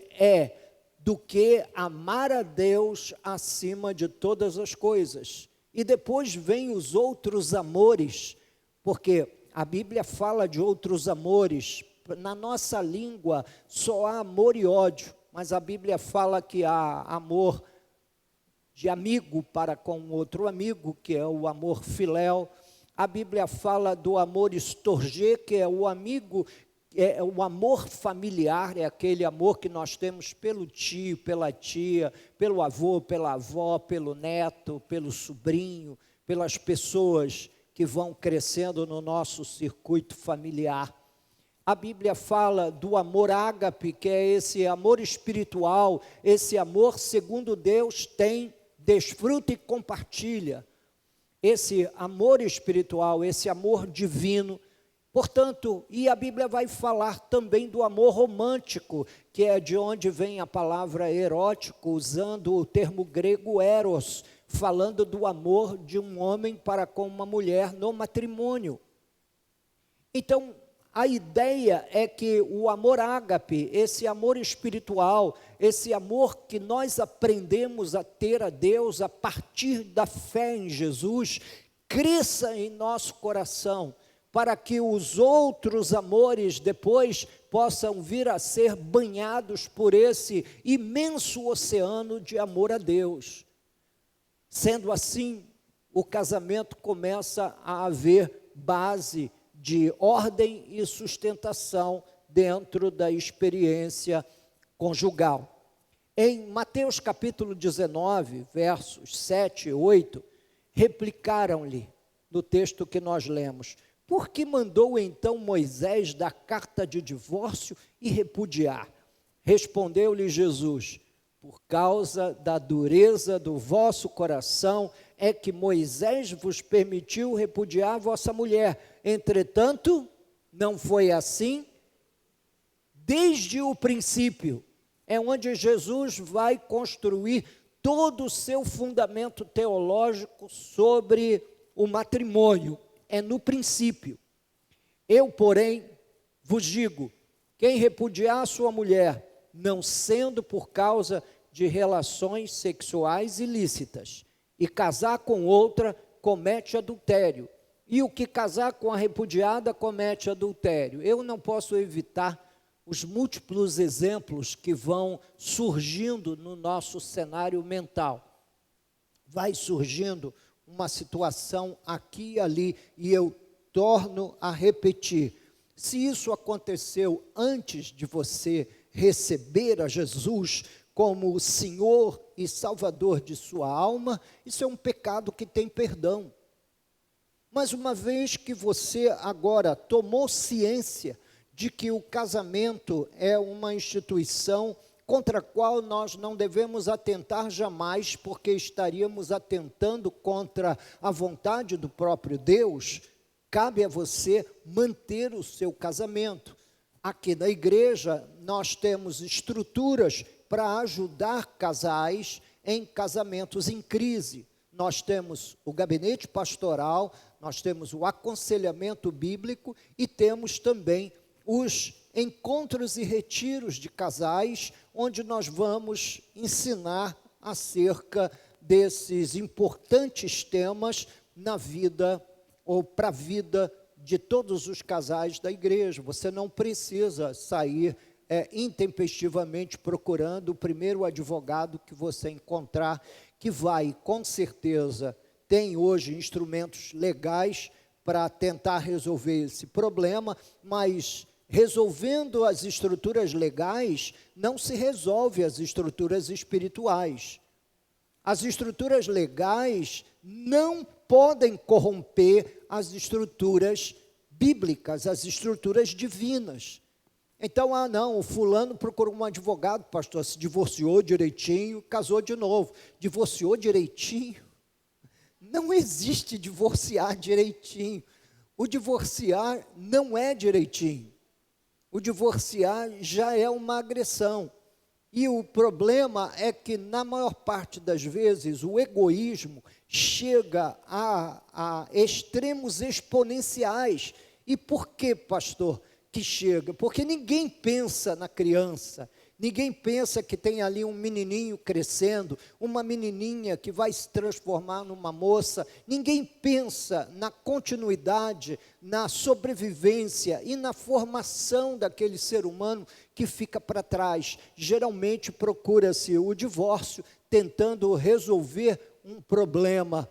do que amar a Deus acima de todas as coisas. E depois vem os outros amores, porque a Bíblia fala de outros amores. Na nossa língua só há amor e ódio, mas a Bíblia fala que há amor de amigo para com outro amigo, que é o amor filéu. A Bíblia fala do amor storgê, que é o amigo, é o amor familiar, é aquele amor que nós temos pelo tio, pela tia, pelo avô, pela avó, pelo neto, pelo sobrinho, pelas pessoas que vão crescendo no nosso circuito familiar. A Bíblia fala do amor ágape, que é esse amor espiritual, esse amor segundo Deus tem, desfruta e compartilha. Esse amor espiritual, esse amor divino. Portanto, e a Bíblia vai falar também do amor romântico, que é de onde vem a palavra erótico, usando o termo grego eros, falando do amor de um homem para com uma mulher no matrimônio. Então, a ideia é que o amor ágape, esse amor espiritual, esse amor que nós aprendemos a ter a Deus a partir da fé em Jesus, cresça em nosso coração, para que os outros amores depois possam vir a ser banhados por esse imenso oceano de amor a Deus. Sendo assim, o casamento começa a haver base de ordem e sustentação dentro da experiência conjugal. Em Mateus capítulo 19, versos 7 e 8, replicaram-lhe, no texto que nós lemos: por que mandou então Moisés dar carta de divórcio e repudiar? Respondeu-lhe Jesus: por causa da dureza do vosso coração é que Moisés vos permitiu repudiar vossa mulher. Entretanto, não foi assim desde o princípio. É onde Jesus vai construir todo o seu fundamento teológico sobre o matrimônio. É no princípio. Eu, porém, vos digo: quem repudiar a sua mulher, não sendo por causa de relações sexuais ilícitas, e casar com outra, comete adultério. E o que casar com a repudiada, comete adultério. Eu não posso evitar os múltiplos exemplos que vão surgindo no nosso cenário mental. Vai surgindo uma situação aqui e ali, e eu torno a repetir. Se isso aconteceu antes de você receber a Jesus como o Senhor e Salvador de sua alma, isso é um pecado que tem perdão. Mas uma vez que você agora tomou ciência de que o casamento é uma instituição contra a qual nós não devemos atentar jamais, porque estaríamos atentando contra a vontade do próprio Deus, cabe a você manter o seu casamento. Aqui na igreja, nós temos estruturas para ajudar casais em casamentos em crise. Nós temos o gabinete pastoral, nós temos o aconselhamento bíblico e temos também os encontros e retiros de casais, onde nós vamos ensinar acerca desses importantes temas na vida ou para a vida de todos os casais da igreja. Você não precisa sair intempestivamente procurando o primeiro advogado que você encontrar, que vai, com certeza, tem hoje instrumentos legais para tentar resolver esse problema, mas resolvendo as estruturas legais, não se resolve as estruturas espirituais. As estruturas legais não podem corromper as estruturas bíblicas, as estruturas divinas. Então, não, o fulano procurou um advogado, pastor, se divorciou direitinho, casou de novo. Divorciou direitinho? Não existe divorciar direitinho. O divorciar não é direitinho. O divorciar já é uma agressão. E o problema é que, na maior parte das vezes, o egoísmo chega a extremos exponenciais. E por que, pastor, que chega? Porque ninguém pensa na criança, ninguém pensa que tem ali um menininho crescendo, uma menininha que vai se transformar numa moça, ninguém pensa na continuidade, na sobrevivência e na formação daquele ser humano que fica para trás. Geralmente procura-se o divórcio, tentando resolver um problema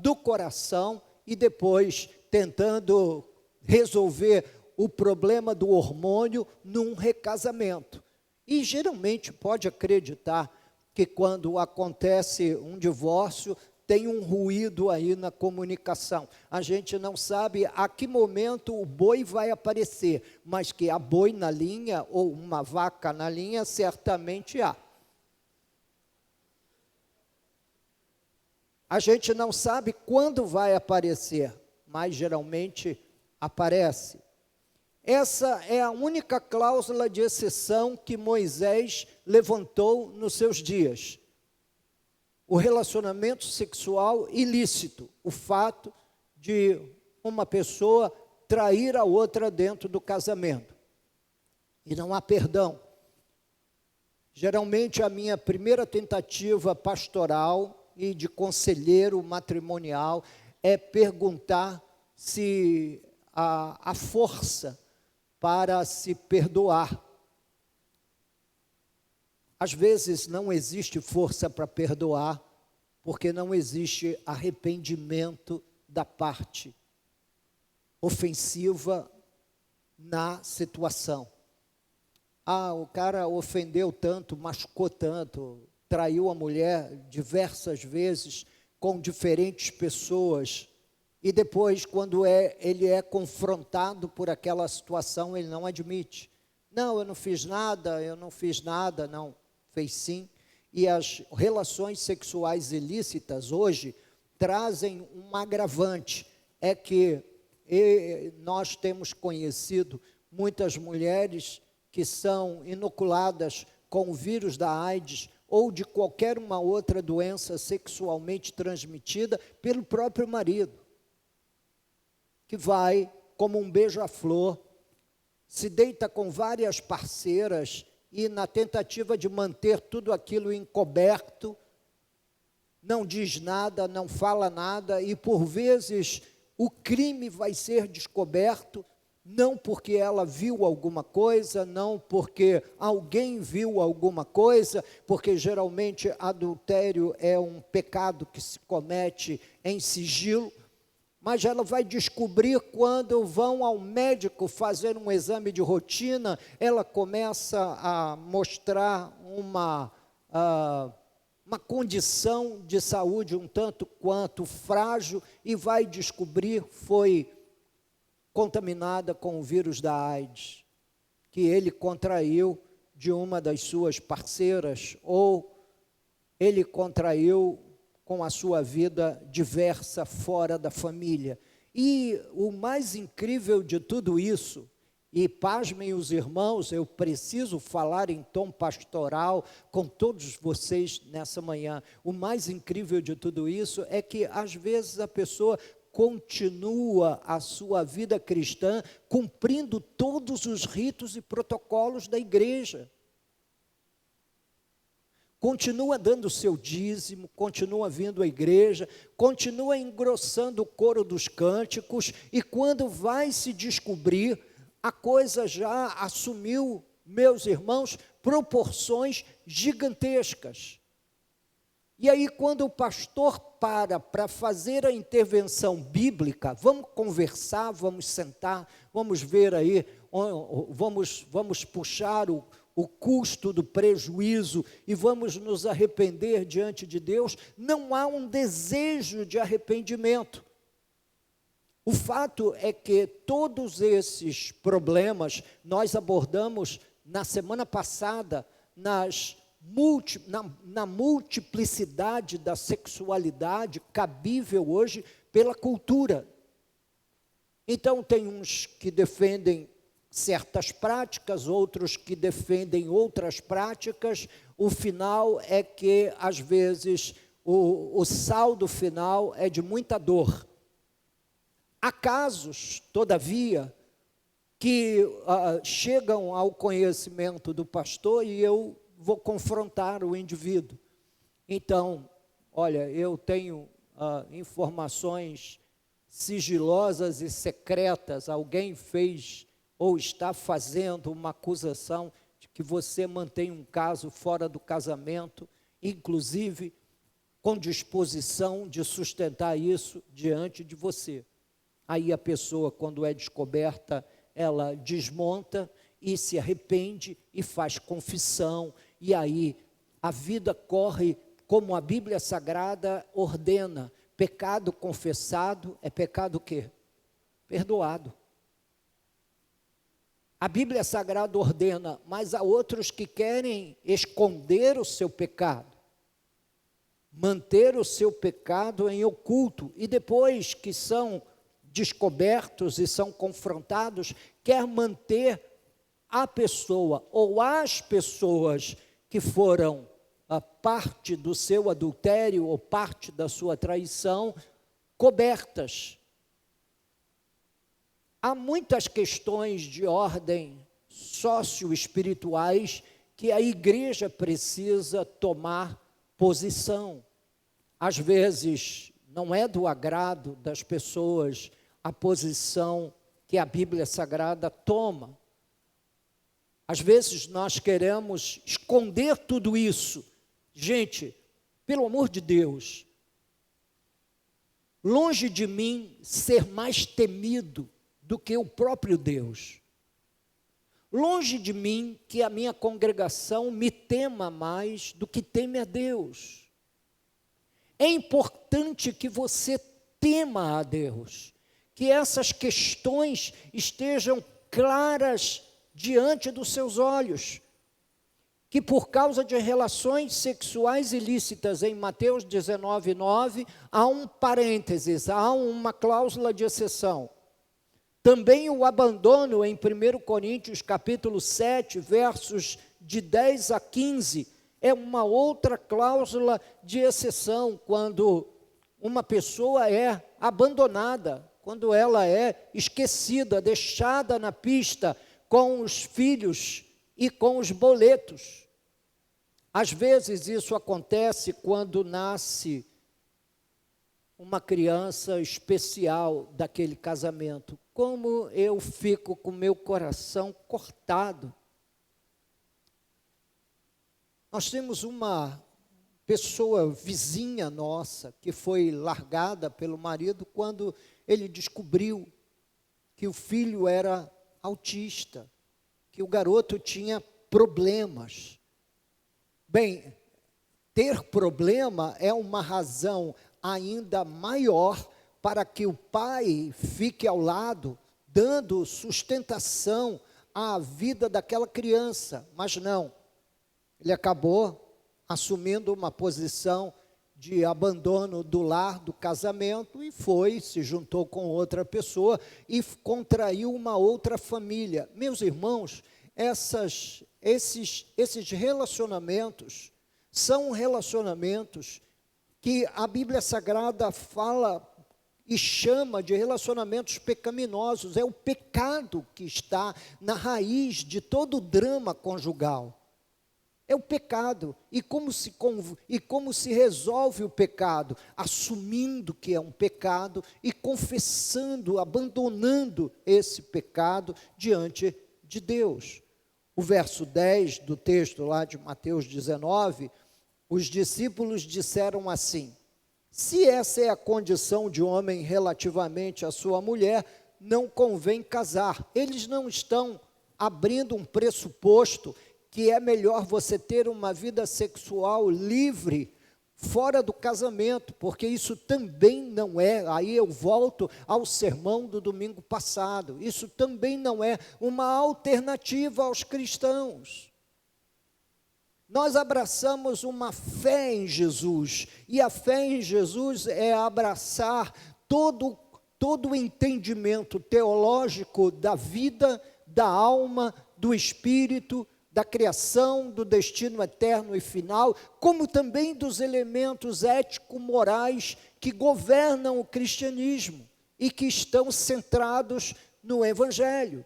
do coração e depois tentando resolver o problema do hormônio num recasamento. E geralmente pode acreditar que quando acontece um divórcio, tem um ruído aí na comunicação. A gente não sabe a que momento o boi vai aparecer, mas que há boi na linha ou uma vaca na linha, certamente há. A gente não sabe quando vai aparecer, mas geralmente aparece. Essa é a única cláusula de exceção que Moisés levantou nos seus dias. O relacionamento sexual ilícito, o fato de uma pessoa trair a outra dentro do casamento. E não há perdão. Geralmente a minha primeira tentativa pastoral e de conselheiro matrimonial é perguntar se a força para se perdoar. Às vezes não existe força para perdoar, porque não existe arrependimento da parte ofensiva na situação. O cara ofendeu tanto, machucou tanto, traiu a mulher diversas vezes com diferentes pessoas, e depois, quando ele é confrontado por aquela situação, ele não admite. Não, eu não fiz nada, não, fez sim. E as relações sexuais ilícitas hoje trazem um agravante, é que nós temos conhecido muitas mulheres que são inoculadas com o vírus da AIDS ou de qualquer uma outra doença sexualmente transmitida pelo próprio marido, que vai, como um beija-flor, se deita com várias parceiras e, na tentativa de manter tudo aquilo encoberto, não diz nada, não fala nada, e por vezes o crime vai ser descoberto, não porque ela viu alguma coisa, não porque alguém viu alguma coisa, porque geralmente adultério é um pecado que se comete em sigilo, mas ela vai descobrir quando vão ao médico fazer um exame de rotina, ela começa a mostrar uma condição de saúde um tanto quanto frágil e vai descobrir foi contaminada com o vírus da AIDS, que ele contraiu de uma das suas parceiras, ou ele contraiu com a sua vida diversa fora da família. E o mais incrível de tudo isso, e pasmem os irmãos, eu preciso falar em tom pastoral com todos vocês nessa manhã. O mais incrível de tudo isso é que às vezes a pessoa continua a sua vida cristã cumprindo todos os ritos e protocolos da igreja. Continua dando o seu dízimo, continua vindo à igreja, continua engrossando o coro dos cânticos, e quando vai se descobrir, a coisa já assumiu, meus irmãos, proporções gigantescas. E aí, quando o pastor para fazer a intervenção bíblica, vamos conversar, vamos sentar, vamos ver aí, vamos puxar o custo do prejuízo e vamos nos arrepender diante de Deus, não há um desejo de arrependimento. O fato é que todos esses problemas nós abordamos na semana passada, na multiplicidade da sexualidade cabível hoje pela cultura. Então, tem uns que defendem certas práticas, outros que defendem outras práticas. O final é que, às vezes, o saldo final é de muita dor. Há casos, todavia, que chegam ao conhecimento do pastor e eu vou confrontar o indivíduo. Então, olha, eu tenho informações sigilosas e secretas, alguém fez ou está fazendo uma acusação de que você mantém um caso fora do casamento, inclusive com disposição de sustentar isso diante de você. Aí a pessoa, quando é descoberta, ela desmonta e se arrepende e faz confissão, e aí a vida corre como a Bíblia Sagrada ordena. Pecado confessado é pecado o quê? Perdoado. A Bíblia Sagrada ordena, mas há outros que querem esconder o seu pecado, manter o seu pecado em oculto, e depois que são descobertos e são confrontados, quer manter a pessoa ou as pessoas que foram a parte do seu adultério ou parte da sua traição cobertas. Há muitas questões de ordem socioespirituais que a igreja precisa tomar posição. Às vezes não é do agrado das pessoas a posição que a Bíblia Sagrada toma. Às vezes nós queremos esconder tudo isso. Gente, pelo amor de Deus, longe de mim ser mais temido do que o próprio Deus. Longe de mim que a minha congregação me tema mais do que teme a Deus. É importante que você tema a Deus, que essas questões estejam claras diante dos seus olhos, que por causa de relações sexuais ilícitas em Mateus 19:9, há um parênteses, há uma cláusula de exceção. Também o abandono em 1 Coríntios capítulo 7, versos de 10 a 15, é uma outra cláusula de exceção, quando uma pessoa é abandonada, quando ela é esquecida, deixada na pista com os filhos e com os boletos. Às vezes isso acontece quando nasce uma criança especial daquele casamento. Como eu fico com meu coração cortado. Nós temos uma pessoa vizinha nossa que foi largada pelo marido quando ele descobriu que o filho era autista, que o garoto tinha problemas. Bem, ter problema é uma razão ainda maior para que o pai fique ao lado, dando sustentação à vida daquela criança. Mas não, ele acabou assumindo uma posição de abandono do lar, do casamento, e se juntou com outra pessoa e contraiu uma outra família. Meus irmãos, esses relacionamentos são relacionamentos que a Bíblia Sagrada fala e chama de relacionamentos pecaminosos. É o pecado que está na raiz de todo o drama conjugal. É o pecado. E como se resolve o pecado? Assumindo que é um pecado e confessando, abandonando esse pecado diante de Deus. O verso 10 do texto lá de Mateus 19, os discípulos disseram assim: se essa é a condição de homem relativamente à sua mulher, não convém casar. Eles não estão abrindo um pressuposto que é melhor você ter uma vida sexual livre fora do casamento, porque isso também não é, aí eu volto ao sermão do domingo passado, isso também não é uma alternativa aos cristãos. Nós abraçamos uma fé em Jesus, e a fé em Jesus é abraçar todo o entendimento teológico da vida, da alma, do espírito, da criação, do destino eterno e final, como também dos elementos ético-morais que governam o cristianismo e que estão centrados no Evangelho.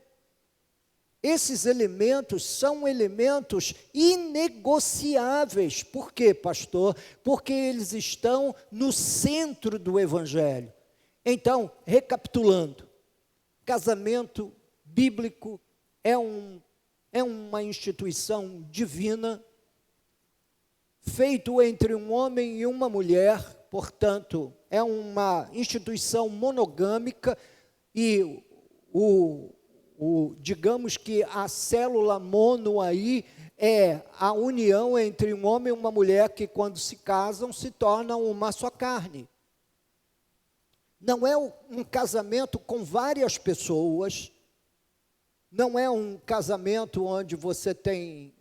Esses elementos são elementos inegociáveis. Por quê, pastor? Porque eles estão no centro do Evangelho. Então, recapitulando, casamento bíblico é uma instituição divina, feito entre um homem e uma mulher, portanto, é uma instituição monogâmica e digamos que a célula mono aí é a união entre um homem e uma mulher que, quando se casam, se tornam uma só carne. Não é um casamento com várias pessoas, não é um casamento onde você tem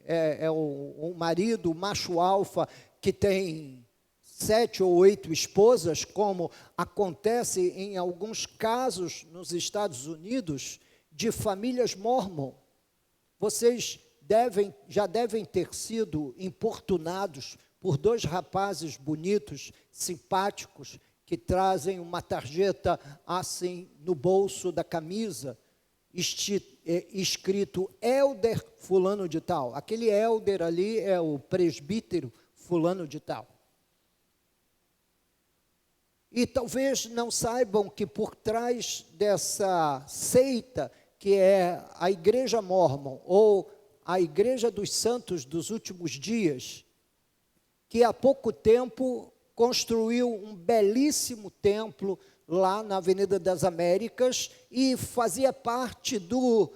um marido, um macho alfa, que tem 7 ou 8 esposas, como acontece em alguns casos nos Estados Unidos, de famílias mormon. Vocês já devem ter sido importunados por 2 rapazes bonitos, simpáticos, que trazem uma tarjeta assim no bolso da camisa, escrito Elder fulano de tal. Aquele Elder ali é o presbítero fulano de tal. E talvez não saibam que por trás dessa seita, que é a Igreja Mormon, ou a Igreja dos Santos dos Últimos Dias, que há pouco tempo construiu um belíssimo templo lá na Avenida das Américas e fazia parte do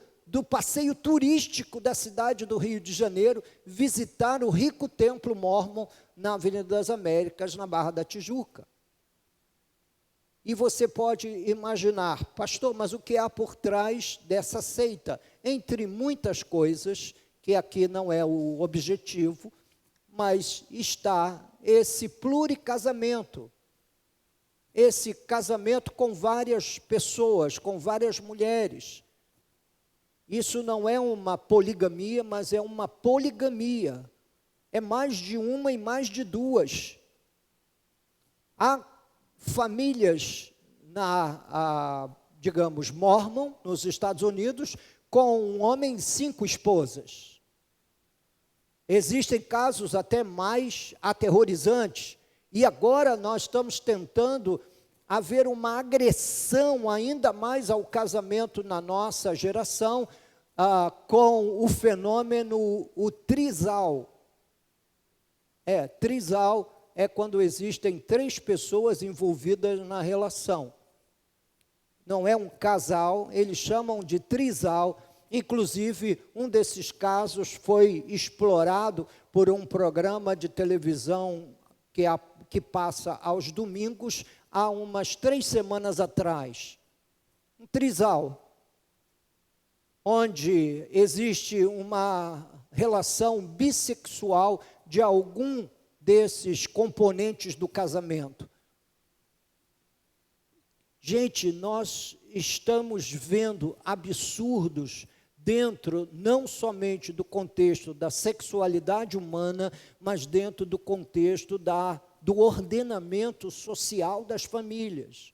passeio turístico da cidade do Rio de Janeiro, visitar o rico templo mormon na Avenida das Américas, na Barra da Tijuca. E você pode imaginar, pastor, mas o que há por trás dessa seita? Entre muitas coisas, que aqui não é o objetivo, mas está esse pluricasamento, esse casamento com várias pessoas, com várias mulheres. Isso não é uma poligamia, mas é uma poligamia. É mais de uma e mais de 2. Há famílias digamos, mormon, nos Estados Unidos, com um homem e 5 esposas. Existem casos até mais aterrorizantes, e agora nós estamos tentando haver uma agressão ainda mais ao casamento na nossa geração, com o fenômeno, o trisal. Trisal é quando existem 3 pessoas envolvidas na relação. Não é um casal, eles chamam de trisal. Inclusive, um desses casos foi explorado por um programa de televisão que passa aos domingos, há umas 3 semanas atrás. Um trisal, onde existe uma relação bissexual de algum desses componentes do casamento. Gente, nós estamos vendo absurdos dentro não somente do contexto da sexualidade humana, mas dentro do contexto do ordenamento social das famílias.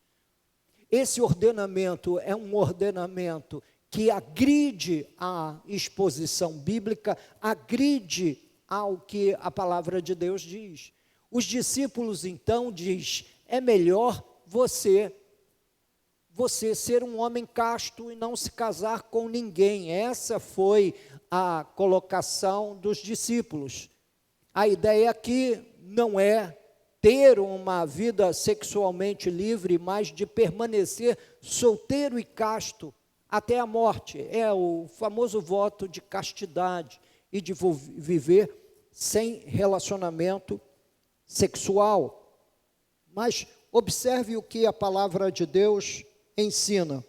Esse ordenamento é um ordenamento que agride a exposição bíblica, agride ao que a palavra de Deus diz. Os discípulos, então, diz, é melhor você ser um homem casto e não se casar com ninguém. Essa foi a colocação dos discípulos. A ideia aqui não é ter uma vida sexualmente livre, mas de permanecer solteiro e casto até a morte. É o famoso voto de castidade e de viver sem relacionamento sexual. Mas observe o que a palavra de Deus ensina.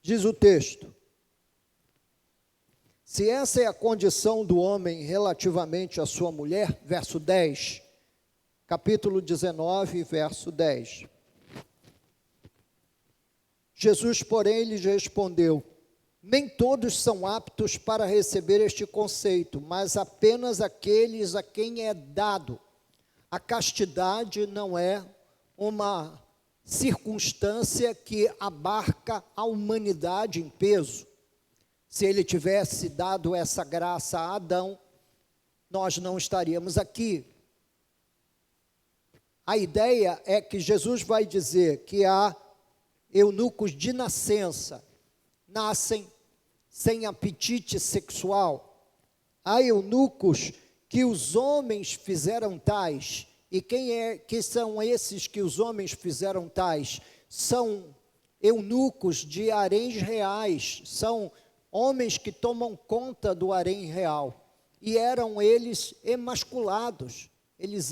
Diz o texto: se essa é a condição do homem relativamente à sua mulher, verso 10, capítulo 19, verso 10. Jesus, porém, lhes respondeu: nem todos são aptos para receber este conceito, mas apenas aqueles a quem é dado. A castidade não é uma circunstância que abarca a humanidade em peso. Se ele tivesse dado essa graça a Adão, nós não estaríamos aqui. A ideia é que Jesus vai dizer que há eunucos de nascença, nascem sem apetite sexual. Há eunucos que os homens fizeram tais. E que são esses que os homens fizeram tais? São eunucos de haréns reais, são homens que tomam conta do harém real. E eram eles emasculados, eles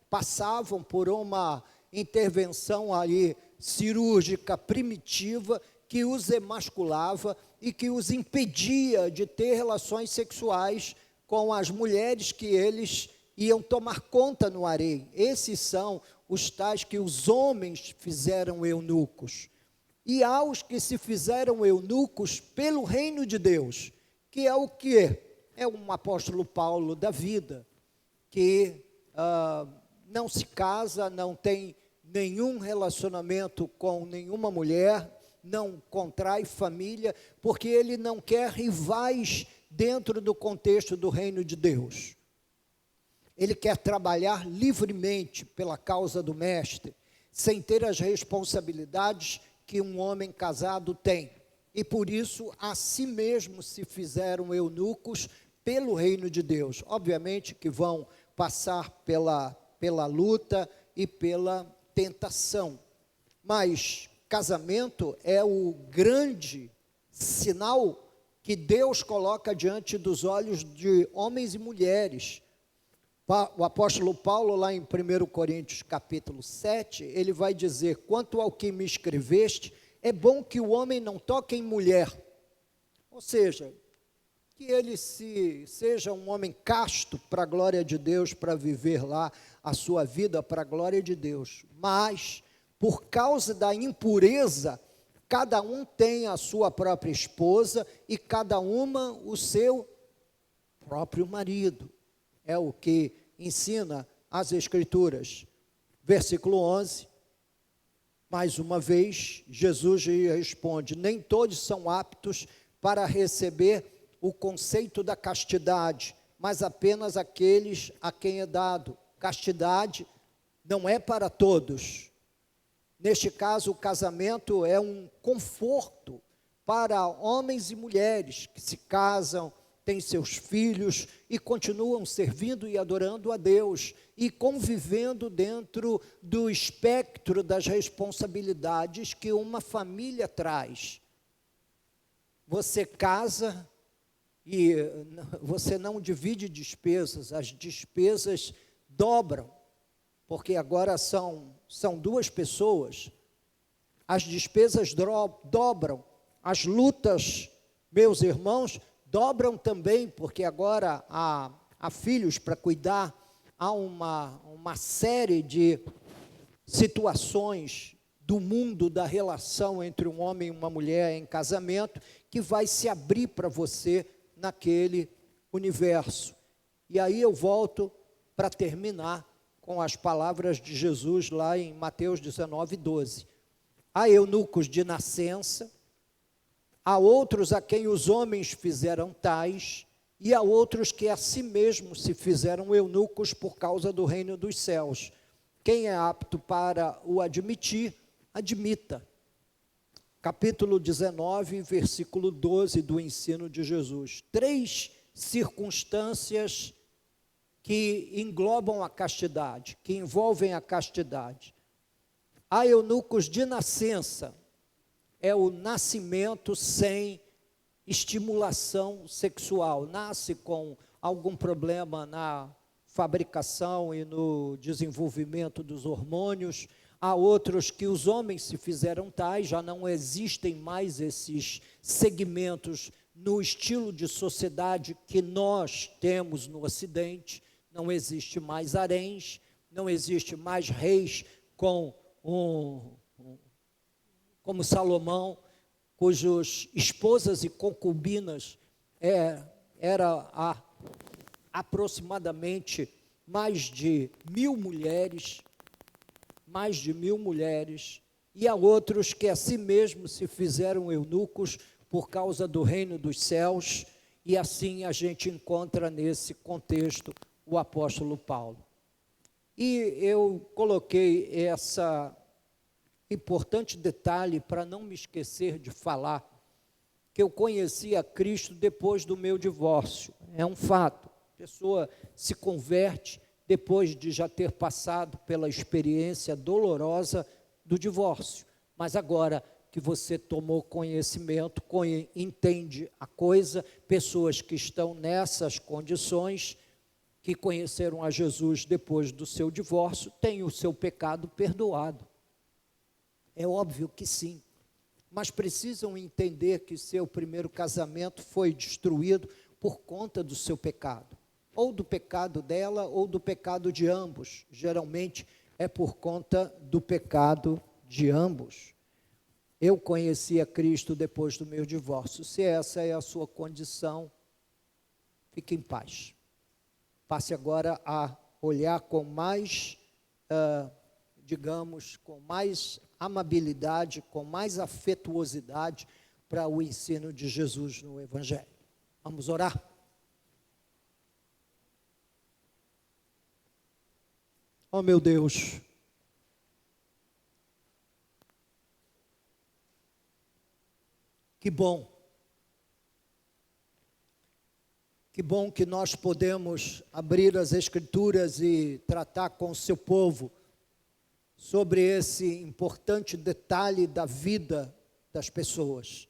passavam por uma intervenção ali cirúrgica primitiva que os emasculava e que os impedia de ter relações sexuais com as mulheres que eles iam tomar conta no harém. Esses são os tais que os homens fizeram eunucos. E há os que se fizeram eunucos pelo reino de Deus, que é o quê? É um apóstolo Paulo da vida, que não se casa, não tem nenhum relacionamento com nenhuma mulher, não contrai família, porque ele não quer rivais dentro do contexto do reino de Deus. Ele quer trabalhar livremente pela causa do mestre, sem ter as responsabilidades que um homem casado tem. E por isso, a si mesmo se fizeram eunucos pelo reino de Deus. Obviamente que vão passar pela luta e pela tentação. Mas casamento é o grande sinal que Deus coloca diante dos olhos de homens e mulheres. O apóstolo Paulo, lá em 1 Coríntios capítulo 7, ele vai dizer: quanto ao que me escreveste, é bom que o homem não toque em mulher. Ou seja, que ele seja um homem casto para a glória de Deus, para viver lá a sua vida para a glória de Deus. Mas, por causa da impureza, cada um tem a sua própria esposa e cada uma o seu próprio marido. É o que ensina as Escrituras. Versículo 11, mais uma vez, Jesus responde: nem todos são aptos para receber o conceito da castidade, mas apenas aqueles a quem é dado. Castidade não é para todos. Neste caso, o casamento é um conforto para homens e mulheres que se casam, têm seus filhos e continuam servindo e adorando a Deus e convivendo dentro do espectro das responsabilidades que uma família traz. Você casa e você não divide despesas, as despesas dobram, porque agora são duas pessoas, as despesas dobram, as lutas, meus irmãos, dobram também, porque agora há filhos para cuidar, há uma série de situações do mundo da relação entre um homem e uma mulher em casamento, que vai se abrir para você naquele universo. E aí eu volto para terminar com as palavras de Jesus lá em Mateus 19:12. Há eunucos de nascença, há outros a quem os homens fizeram tais, e há outros que a si mesmos se fizeram eunucos por causa do reino dos céus. Quem é apto para o admitir, admita. Capítulo 19, versículo 12 do ensino de Jesus. 3 circunstâncias que englobam a castidade, que envolvem a castidade. Há eunucos de nascença, é o nascimento sem estimulação sexual, nasce com algum problema na fabricação e no desenvolvimento dos hormônios. Há outros que os homens se fizeram tais, já não existem mais esses segmentos no estilo de sociedade que nós temos no Ocidente. Não existe mais haréns, não existe mais reis como Salomão, cujas esposas e concubinas era aproximadamente mais de 1.000 mulheres, e há outros que a si mesmos se fizeram eunucos por causa do reino dos céus, e assim a gente encontra nesse contexto o apóstolo Paulo. E eu coloquei esse importante detalhe para não me esquecer de falar, que eu conheci a Cristo depois do meu divórcio. É um fato, a pessoa se converte depois de já ter passado pela experiência dolorosa do divórcio. Mas agora que você tomou conhecimento, entende a coisa, pessoas que estão nessas condições, que conheceram a Jesus depois do seu divórcio, têm o seu pecado perdoado. É óbvio que sim, mas precisam entender que seu primeiro casamento foi destruído por conta do seu pecado, ou do pecado dela, ou do pecado de ambos. Geralmente é por conta do pecado de ambos. Eu conheci a Cristo depois do meu divórcio. Se essa é a sua condição, fique em paz. Passe agora a olhar com mais, com mais amabilidade, com mais afetuosidade para o ensino de Jesus no Evangelho. Vamos orar? Oh, meu Deus, que bom que nós podemos abrir as Escrituras e tratar com o seu povo sobre esse importante detalhe da vida das pessoas.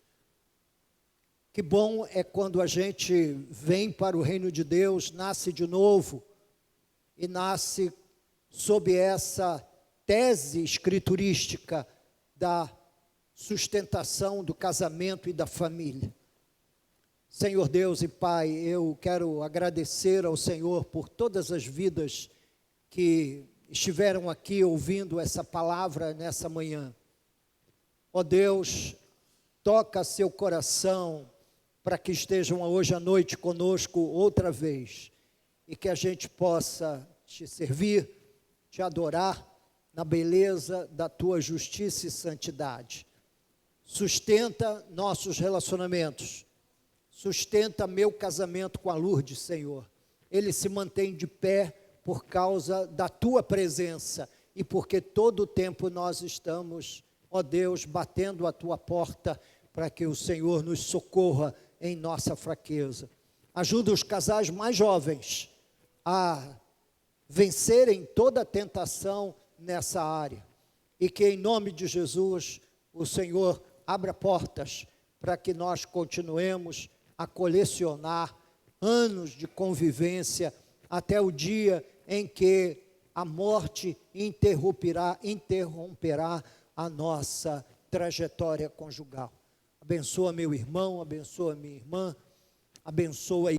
Que bom é quando a gente vem para o reino de Deus, nasce de novo, e nasce sob essa tese escriturística da sustentação do casamento e da família. Senhor Deus e Pai, eu quero agradecer ao Senhor por todas as vidas que estiveram aqui ouvindo essa palavra nessa manhã. Ó Deus, toca seu coração para que estejam hoje à noite conosco outra vez e que a gente possa te servir, te adorar na beleza da tua justiça e santidade. Sustenta nossos relacionamentos, sustenta meu casamento com a Lourdes, Senhor. Ele se mantém de pé por causa da tua presença e porque todo o tempo nós estamos, ó Deus, batendo a tua porta para que o Senhor nos socorra em nossa fraqueza. Ajuda os casais mais jovens a vencerem toda a tentação nessa área e que em nome de Jesus o Senhor abra portas para que nós continuemos a colecionar anos de convivência até o dia em que a morte interromperá a nossa trajetória conjugal. Abençoa meu irmão, abençoa minha irmã, abençoa